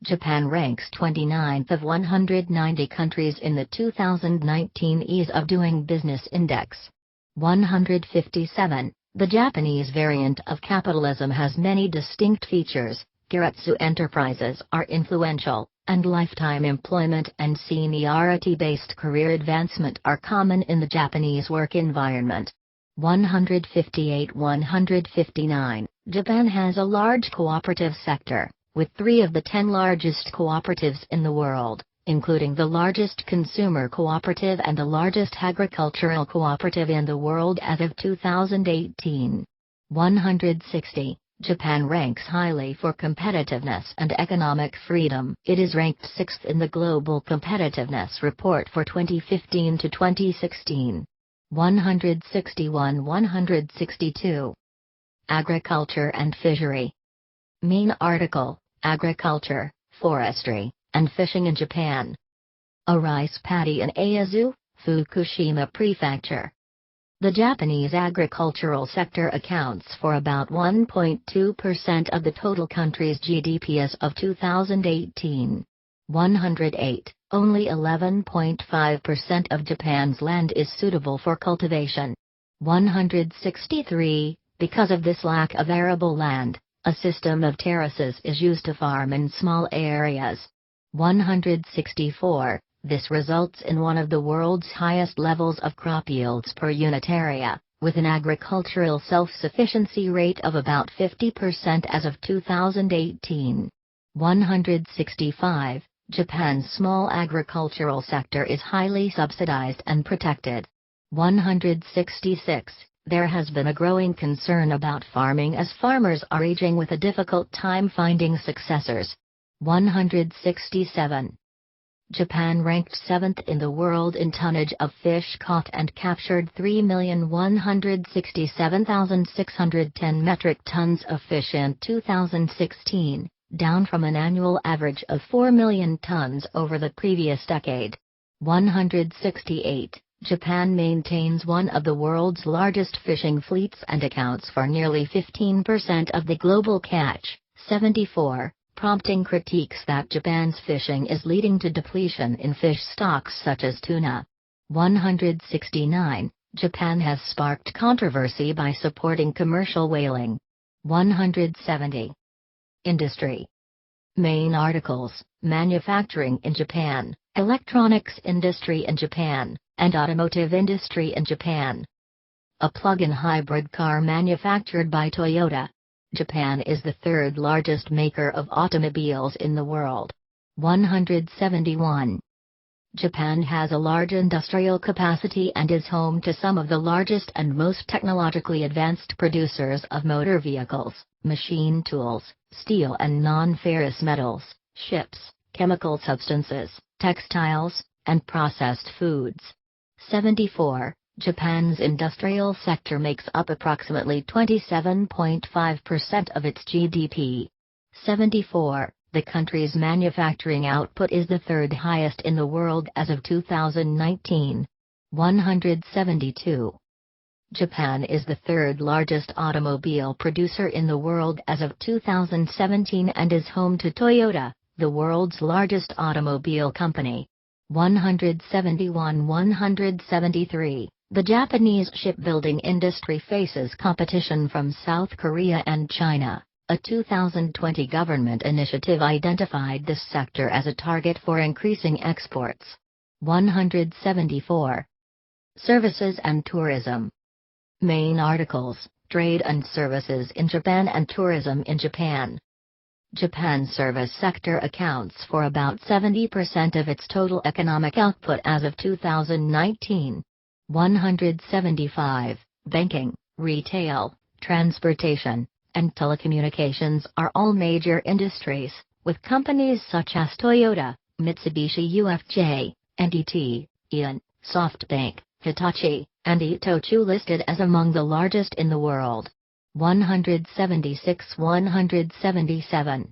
[SPEAKER 1] Japan ranks 29th of 190 countries in the 2019 Ease of Doing Business Index. 157. The Japanese variant of capitalism has many distinct features. Keiretsu enterprises are influential, and lifetime employment and seniority-based career advancement are common in the Japanese work environment. 158-159. Japan has a large cooperative sector, with 3 of the 10 largest cooperatives in the world, including the largest consumer cooperative and the largest agricultural cooperative in the world as of 2018. 160. Japan ranks highly for competitiveness and economic freedom. It is ranked 6th in the Global Competitiveness Report for 2015 to 2016. 161-162. Agriculture and fishery. Main article, Agriculture, Forestry, and Fishing in Japan. A rice paddy in Eyazu, Fukushima Prefecture. The Japanese agricultural sector accounts for about 1.2% of the total country's GDP as of 2018. 108. Only 11.5% of Japan's land is suitable for cultivation. 163. Because of this lack of arable land, a system of terraces is used to farm in small areas. 164. This results in one of the world's highest levels of crop yields per unit area, with an agricultural self-sufficiency rate of about 50% as of 2018. 165. Japan's small agricultural sector is highly subsidized and protected. 166. There has been a growing concern about farming as farmers are aging with a difficult time finding successors. 167. Japan ranked 7th in the world in tonnage of fish caught and captured, 3,167,610 metric tons of fish in 2016, down from an annual average of 4 million tons over the previous decade. 168. Japan maintains one of the world's largest fishing fleets and accounts for nearly 15% of the global catch. 74. prompting critiques that Japan's fishing is leading to depletion in fish stocks such as tuna. 169. Japan has sparked controversy by supporting commercial whaling. 170. Industry. Main articles: manufacturing in Japan, electronics industry in Japan, and automotive industry in Japan. A plug-in hybrid car manufactured by Toyota. Japan is the third largest maker of automobiles in the world. 171. Japan has a large industrial capacity and is home to some of the largest and most technologically advanced producers of motor vehicles, machine tools, steel and non-ferrous metals, ships, chemical substances, textiles, and processed foods. 74. Japan's industrial sector makes up approximately 27.5% of its GDP. 74. The country's manufacturing output is the third highest in the world as of 2019. 172. Japan is the third largest automobile producer in the world as of 2017 and is home to Toyota, the world's largest automobile company. 171-173. The Japanese shipbuilding industry faces competition from South Korea and China. A 2020 government initiative identified this sector as a target for increasing exports. 174. Services and tourism. Main articles: trade and services in Japan and tourism in Japan. Japan's service sector accounts for about 70% of its total economic output as of 2019. 175. Banking, retail, transportation, and telecommunications are all major industries, with companies such as Toyota, Mitsubishi UFJ, NTT, AEON, SoftBank, Hitachi, and Itochu listed as among the largest in the world. 176-177.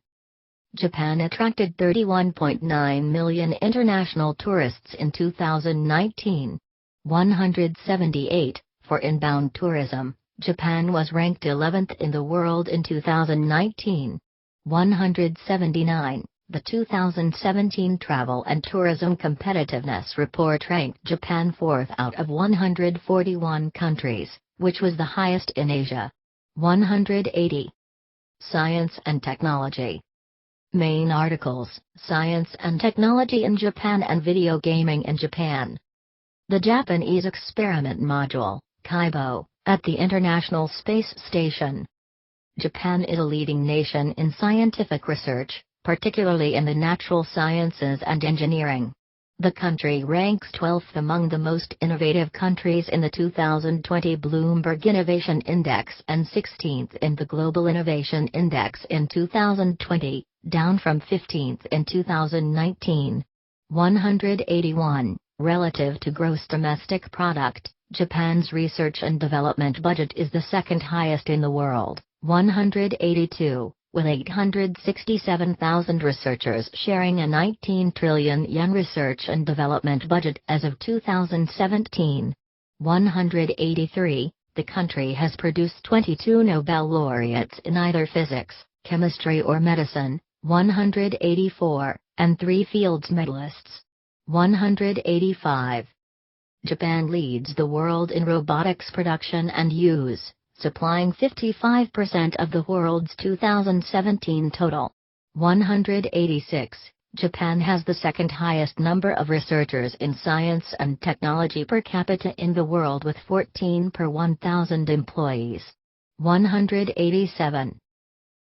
[SPEAKER 1] Japan attracted 31.9 million international tourists in 2019. 178. For inbound tourism, Japan was ranked 11th in the world in 2019. 179. The 2017 Travel and Tourism Competitiveness Report ranked Japan 4th out of 141 countries, which was the highest in Asia. 180. Science and technology. Main articles: science and technology in Japan and video gaming in Japan. The Japanese Experiment Module, KAIBO, at the International Space Station. Japan is a leading nation in scientific research, particularly in the natural sciences and engineering. The country ranks 12th among the most innovative countries in the 2020 Bloomberg Innovation Index and 16th in the Global Innovation Index in 2020, down from 15th in 2019. 181. Relative to gross domestic product, Japan's research and development budget is the second highest in the world. 182. With 867,000 researchers sharing a 19 trillion yen research and development budget as of 2017. 183. The country has produced 22 Nobel laureates in either physics, chemistry or medicine. 184, and 3 Fields medalists. 185. Japan leads the world in robotics production and use, supplying 55% of the world's 2017 total. 186. Japan has the second highest number of researchers in science and technology per capita in the world with 14 per 1,000 employees. 187.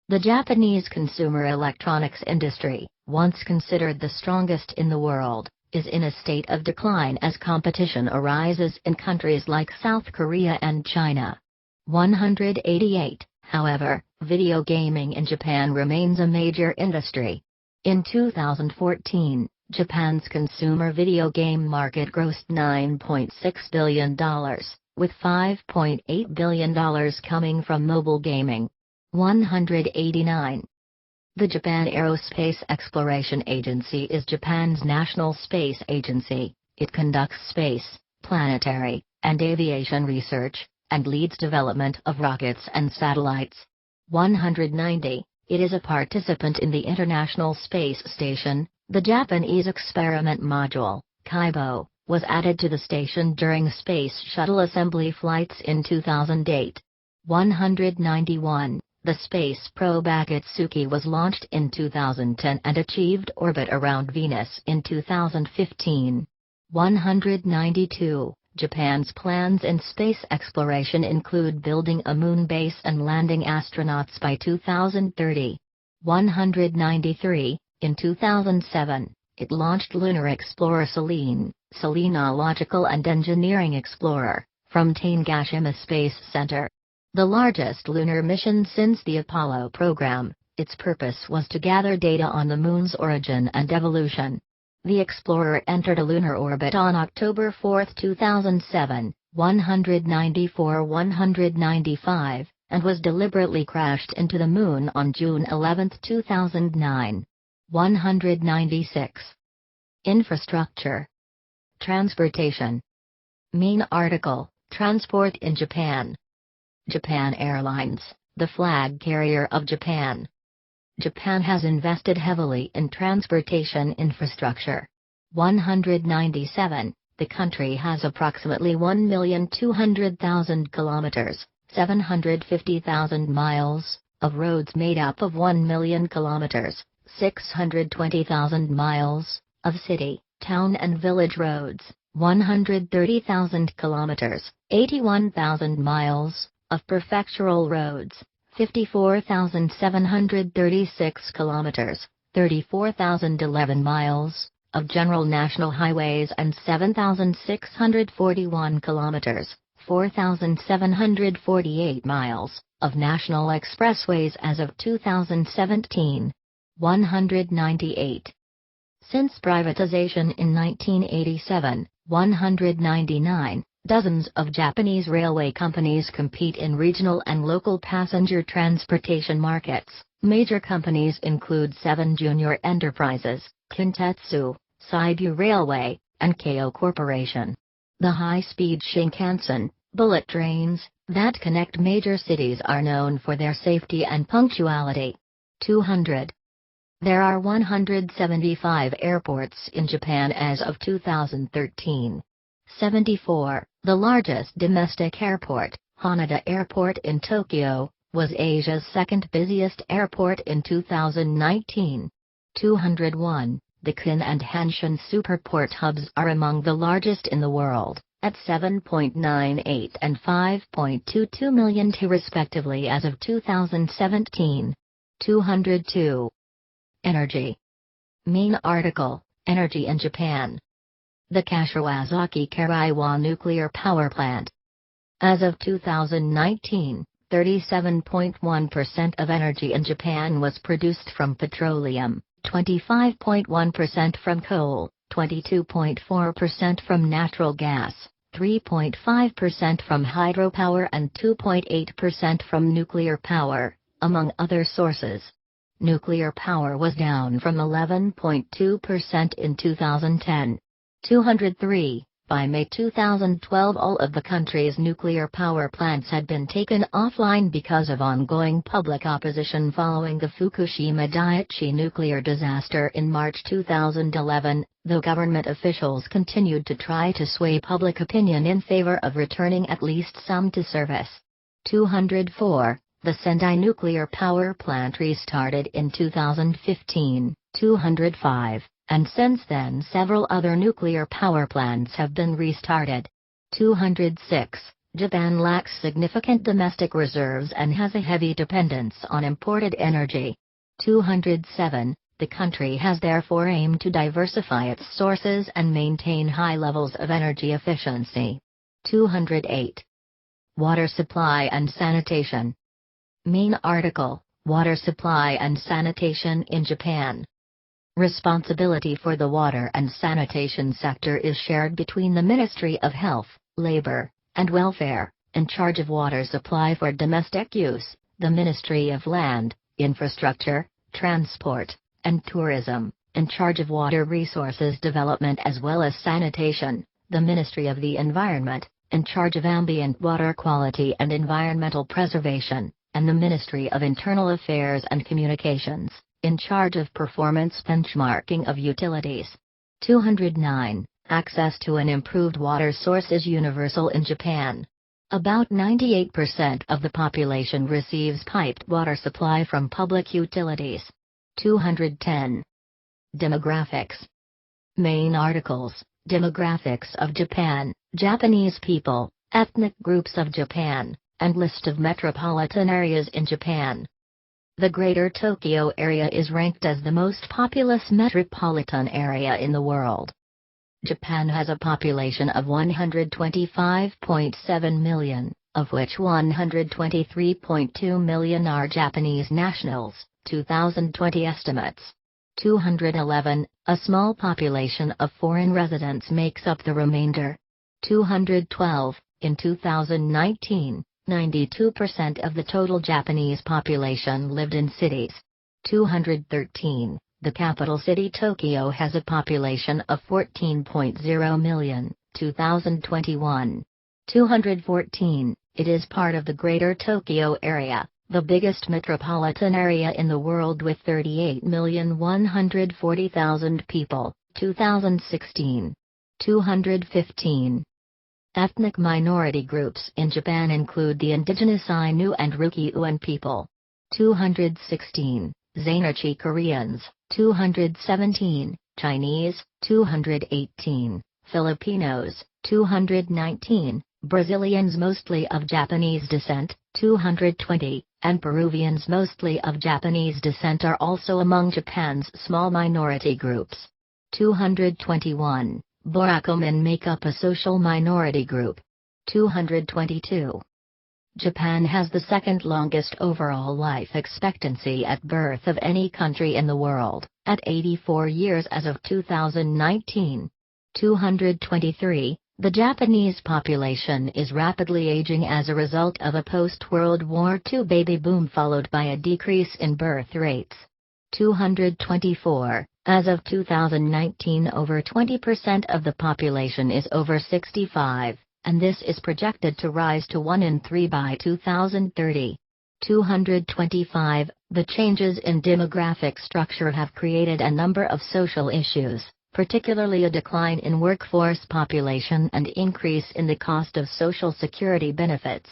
[SPEAKER 1] The Japanese consumer electronics industry, once considered the strongest in the world, is in a state of decline as competition arises in countries like South Korea and China. 188. However, video gaming in Japan remains a major industry. In 2014, Japan's consumer video game market grossed $9.6 billion, with $5.8 billion coming from mobile gaming. 189. The Japan Aerospace Exploration Agency is Japan's national space agency. It conducts space, planetary, and aviation research, and leads development of rockets and satellites. 190. It is a participant in the International Space Station. The Japanese experiment module, Kaibo, was added to the station during Space Shuttle assembly flights in 2008. 191. The space probe Akatsuki was launched in 2010 and achieved orbit around Venus in 2015. 192. Japan's plans in space exploration include building a moon base and landing astronauts by 2030. 193. In 2007, it launched Lunar Explorer Selene, Selenological and Engineering Explorer, from Tanegashima Space Center. The largest lunar mission since the Apollo program, its purpose was to gather data on the Moon's origin and evolution. The Explorer entered a lunar orbit on October 4, 2007, 194-195, and was deliberately crashed into the Moon on June 11, 2009. 196. Infrastructure. Transportation. Main article, Transport in Japan. Japan Airlines, the flag carrier of Japan. Japan has invested heavily in transportation infrastructure. 197. The country has approximately 1,200,000 kilometers, 750,000 miles, of roads made up of 1 million kilometers, 620,000 miles, of city, town and village roads, 130,000 kilometers, 81,000 miles, of prefectural roads, 54,736 kilometers, 34,011 miles, of general national highways and 7,641 kilometers, 4,748 miles, of national expressways as of 2017. 198. Since privatization in 1987, 199, dozens of Japanese railway companies compete in regional and local passenger transportation markets. Major companies include 7 Junior Enterprises, Kintetsu, Seibu Railway, and Keio Corporation. The high-speed Shinkansen, bullet trains, that connect major cities are known for their safety and punctuality. 200. There are 175 airports in Japan as of 2013. 74. The largest domestic airport, Haneda Airport in Tokyo, was Asia's second busiest airport in 2019. 201. The Kin and Hanshin superport hubs are among the largest in the world, at 7.98 and 5.22 million TEU respectively as of 2017. 202. Energy. Main article, Energy in Japan. The Kashiwazaki Kariwa Nuclear Power Plant. As of 2019, 37.1% of energy in Japan was produced from petroleum, 25.1% from coal, 22.4% from natural gas, 3.5% from hydropower and 2.8% from nuclear power, among other sources. Nuclear power was down from 11.2% in 2010. 203. By May 2012, all of the country's nuclear power plants had been taken offline because of ongoing public opposition following the Fukushima Daiichi nuclear disaster in March 2011, though government officials continued to try to sway public opinion in favor of returning at least some to service. 204. The Sendai nuclear power plant restarted in 2015. 205. And since then several other nuclear power plants have been restarted. 206. Japan lacks significant domestic reserves and has a heavy dependence on imported energy. 207. The country has therefore aimed to diversify its sources and maintain high levels of energy efficiency. 208. Water supply and sanitation. Main article, Water supply and sanitation in Japan. Responsibility for the water and sanitation sector is shared between the Ministry of Health, Labor, and Welfare, in charge of water supply for domestic use, the Ministry of Land, Infrastructure, Transport, and Tourism, in charge of water resources development as well as sanitation, the Ministry of the Environment, in charge of ambient water quality and environmental preservation, and the Ministry of Internal Affairs and Communications, in charge of performance benchmarking of utilities. 209. Access to an improved water source is universal in Japan. About 98% of the population receives piped water supply from public utilities. 210. Demographics. Main articles: Demographics of Japan, Japanese people, ethnic groups of Japan, and list of metropolitan areas in Japan. The Greater Tokyo area is ranked as the most populous metropolitan area in the world. Japan has a population of 125.7 million, of which 123.2 million are Japanese nationals, 2020 estimates. 211. A small population of foreign residents makes up the remainder. 212. In 2019, 92% of the total Japanese population lived in cities. 213. The capital city Tokyo has a population of 14.0 million, 2021. 214. It is part of the Greater Tokyo area, the biggest metropolitan area in the world with 38,140,000 people, 2016. 215. Ethnic minority groups in Japan include the indigenous Ainu and Ryukyuan people. 216. Zainichi Koreans, 217, Chinese, 218, Filipinos, 219, Brazilians mostly of Japanese descent, 220, and Peruvians mostly of Japanese descent are also among Japan's small minority groups. 221. Barakomen make up a social minority group. 222. Japan has the second longest overall life expectancy at birth of any country in the world, at 84 years as of 2019. 223. The Japanese population is rapidly aging as a result of a post-World War II baby boom followed by a decrease in birth rates. 224. As of 2019, over 20% of the population is over 65. And this is projected to rise to 1 in 3 by 2030. 225. The changes in demographic structure have created a number of social issues, particularly a decline in workforce population and increase in the cost of Social Security benefits.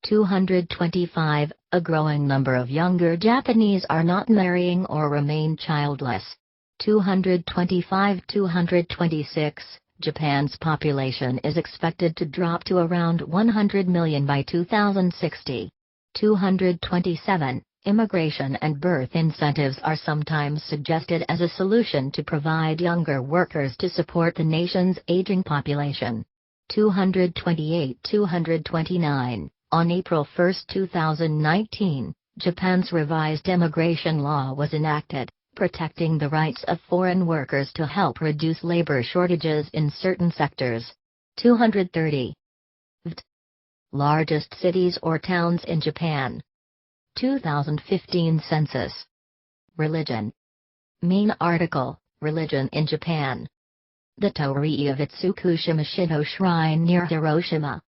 [SPEAKER 1] 225. A growing number of younger Japanese are not marrying or remain childless. 226. Japan's population is expected to drop to around 100 million by 2060. 227. Immigration and birth incentives are sometimes suggested as a solution to provide younger workers to support the nation's aging population. 228-229. On April 1, 2019, Japan's revised immigration law was enacted, protecting the rights of foreign workers to help reduce labor shortages in certain sectors. 230. Largest cities or towns in Japan. 2015 census. Religion. Main article: Religion in Japan. The Torii of Itsukushima Shido Shrine near Hiroshima.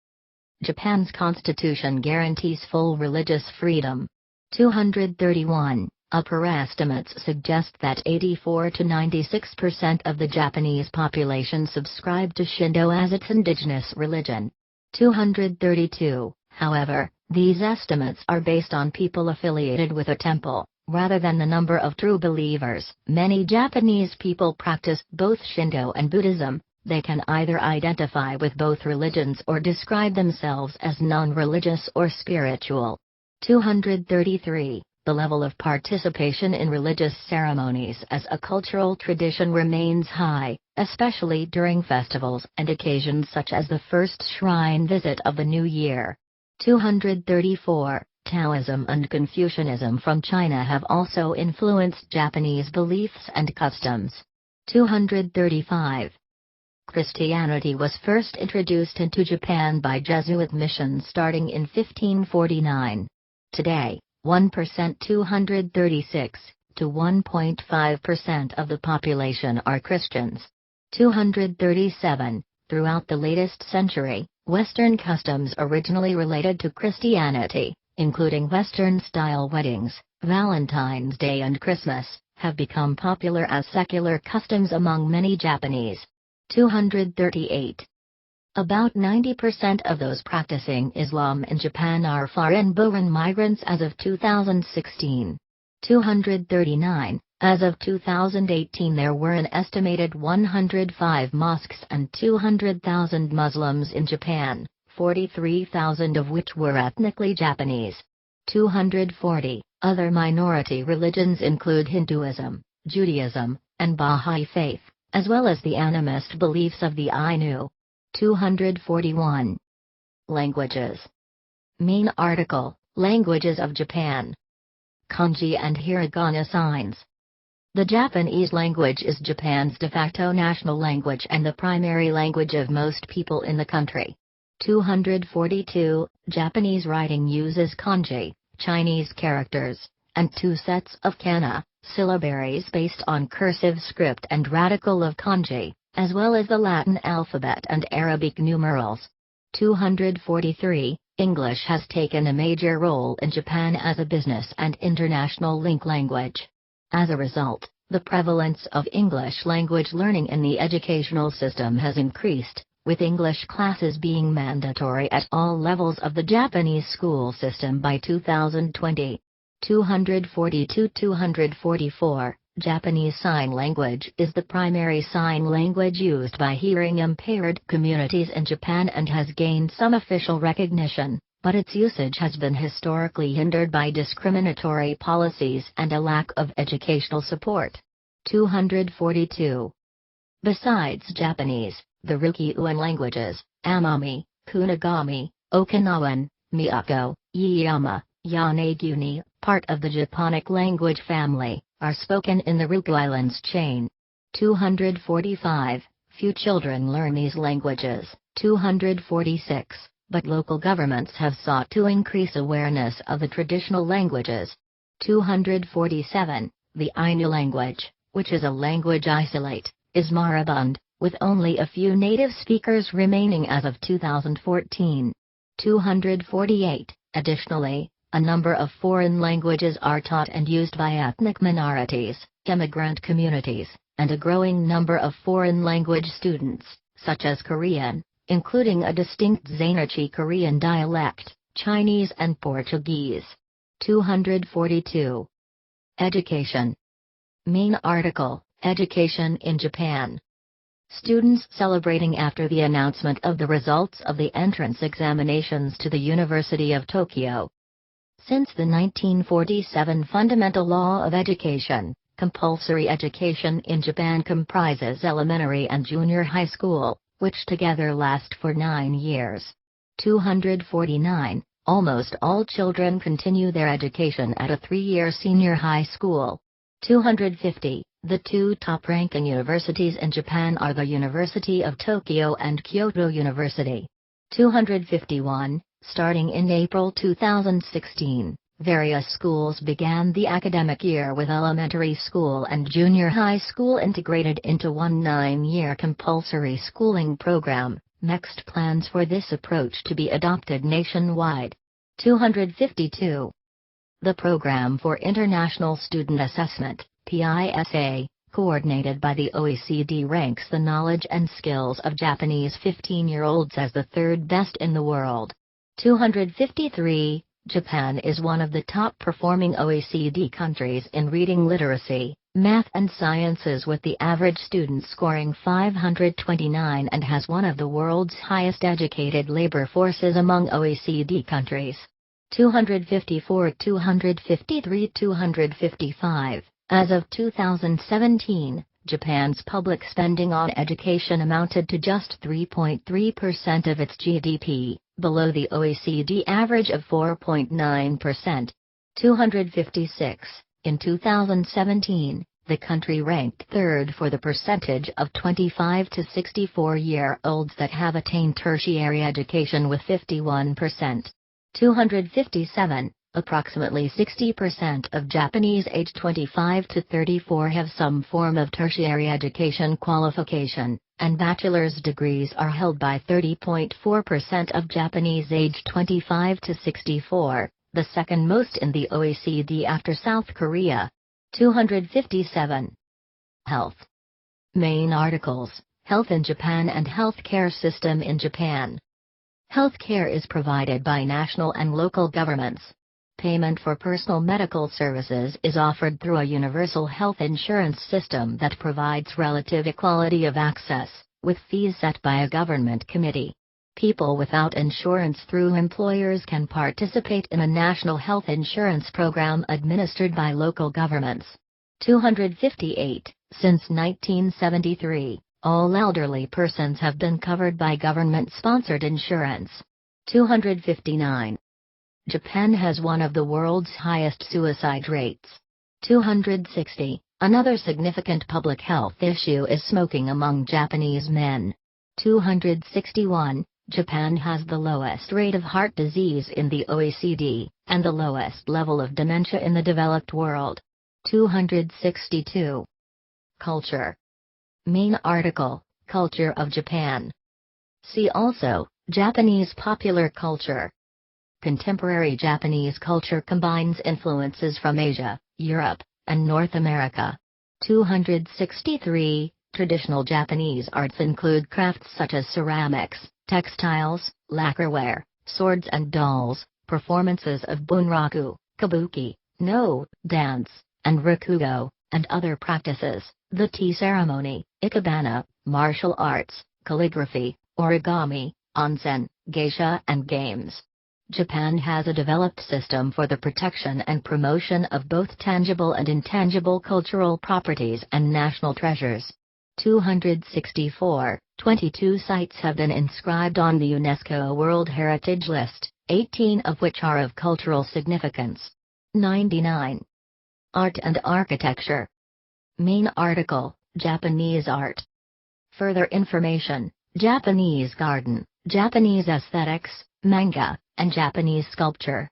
[SPEAKER 1] Japan's constitution guarantees full religious freedom. 231. Upper estimates suggest that 84 to 96% of the Japanese population subscribe to Shinto as its indigenous religion. 232. However, these estimates are based on people affiliated with a temple, rather than the number of true believers. Many Japanese people practice both Shinto and Buddhism. They can either identify with both religions or describe themselves as non-religious or spiritual. 233. The level of participation in religious ceremonies as a cultural tradition remains high, especially during festivals and occasions such as the first shrine visit of the new year. 234. Taoism and Confucianism from China have also influenced Japanese beliefs and customs. 235. Christianity was first introduced into Japan by Jesuit missions starting in 1549. Today, 1% 236 to 1.5% of the population are Christians. 237. Throughout the latest century, Western customs originally related to Christianity, including Western-style weddings, Valentine's Day and Christmas, have become popular as secular customs among many Japanese. 238. About 90% of those practicing Islam in Japan are foreign-born migrants as of 2016. 239. As of 2018 there were an estimated 105 mosques and 200,000 Muslims in Japan, 43,000 of which were ethnically Japanese. 240. Other minority religions include Hinduism, Judaism, and Bahá'í Faith, as well as the animist beliefs of the Ainu. 241. Languages. Main article, Languages of Japan. Kanji and hiragana signs. The Japanese language is Japan's de facto national language and the primary language of most people in the country. 242. Japanese writing uses kanji, Chinese characters, and two sets of kana, syllabaries based on cursive script and radical of kanji, as well as the Latin alphabet and Arabic numerals. 243. English has taken a major role in Japan as a business and international link language. As a result, the prevalence of English language learning in the educational system has increased, with English classes being mandatory at all levels of the Japanese school system by 2020. 242-244. Japanese Sign Language is the primary sign language used by hearing-impaired communities in Japan and has gained some official recognition, but its usage has been historically hindered by discriminatory policies and a lack of educational support. 242. Besides Japanese, the Ryukyuan languages, Amami, Kunigami, Okinawan, Miyako, Yama, Yanaguni, part of the Japonic language family, are spoken in the Ryukyu Islands chain. 245. Few children learn these languages. 246. But local governments have sought to increase awareness of the traditional languages. 247. The Ainu language, which is a language isolate, is moribund, with only a few native speakers remaining as of 2014. 248. Additionally, a number of foreign languages are taught and used by ethnic minorities, immigrant communities, and a growing number of foreign language students, such as Korean, including a distinct Zainichi Korean dialect, Chinese and Portuguese. 242. Education. Main article, Education in Japan. Students celebrating after the announcement of the results of the entrance examinations to the University of Tokyo. Since the 1947 Fundamental Law of Education, compulsory education in Japan comprises elementary and junior high school, which together last for 9 years. 249. Almost all children continue their education at a 3-year senior high school. 250. The two top-ranking universities in Japan are the University of Tokyo and Kyoto University. 251. Starting in April 2016, various schools began the academic year with elementary school and junior high school integrated into one 9-year compulsory schooling program. Next, plans for this approach to be adopted nationwide. 252. The Program for International Student Assessment, PISA, coordinated by the OECD, ranks the knowledge and skills of Japanese 15-year-olds as the third best in the world. 253. Japan is one of the top-performing OECD countries in reading literacy, math and sciences, with the average student scoring 529, and has one of the world's highest educated labor forces among OECD countries. 254. 253. 255. As of 2017, Japan's public spending on education amounted to just 3.3% of its GDP, below the OECD average of 4.9%. 256. In 2017, the country ranked third for the percentage of 25 to 64-year-olds that have attained tertiary education, with 51%. 257. Approximately 60% of Japanese aged 25 to 34 have some form of tertiary education qualification, and bachelor's degrees are held by 30.4% of Japanese aged 25 to 64, the second most in the OECD after South Korea. 257. Health. Main articles: Health in Japan and Healthcare System in Japan. Healthcare is provided by national and local governments. Payment for personal medical services is offered through a universal health insurance system that provides relative equality of access, with fees set by a government committee. People without insurance through employers can participate in a national health insurance program administered by local governments. 258. Since 1973, all elderly persons have been covered by government-sponsored insurance. 259. Japan has one of the world's highest suicide rates. 260. Another significant public health issue is smoking among Japanese men. 261. Japan has the lowest rate of heart disease in the OECD, and the lowest level of dementia in the developed world. 262. Culture. Main article: Culture of Japan. See also, Japanese popular culture. Contemporary Japanese culture combines influences from Asia, Europe, and North America. 263. Traditional Japanese arts include crafts such as ceramics, textiles, lacquerware, swords and dolls, performances of bunraku, kabuki, no dance, and rakugo, and other practices, the tea ceremony, ikebana, martial arts, calligraphy, origami, onsen, geisha, and games. Japan has a developed system for the protection and promotion of both tangible and intangible cultural properties and national treasures. 264. 22 sites have been inscribed on the UNESCO World Heritage List, 18 of which are of cultural significance. 99. Art and Architecture. Main article: Japanese art. Further information: Japanese garden, Japanese aesthetics, manga, and Japanese sculpture.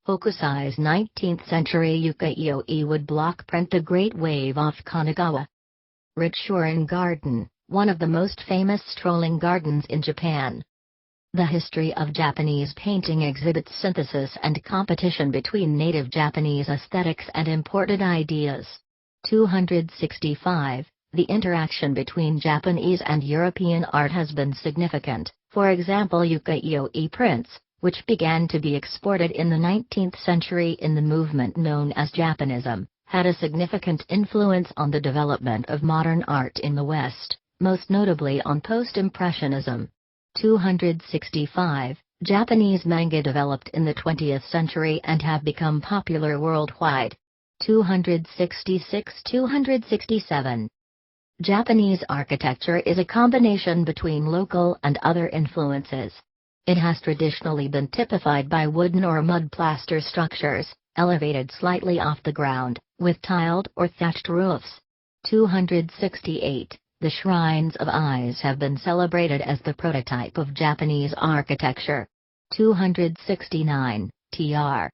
[SPEAKER 1] Hokusai's 19th century ukiyo-e wood block print The Great Wave off Kanagawa. Richorin Garden, one of the most famous strolling gardens in Japan. The history of Japanese painting exhibits synthesis and competition between native Japanese aesthetics and imported ideas. 265. The interaction between Japanese and European art has been significant. For example, ukiyo-e prints, which began to be exported in the 19th century in the movement known as Japanism, had a significant influence on the development of modern art in the West, most notably on post-impressionism. 265. Japanese manga developed in the 20th century and have become popular worldwide. 266-267. Japanese architecture is a combination between local and other influences. It has traditionally been typified by wooden or mud plaster structures, elevated slightly off the ground, with tiled or thatched roofs. 268. The shrines of eyes have been celebrated as the prototype of Japanese architecture. 269. Tr.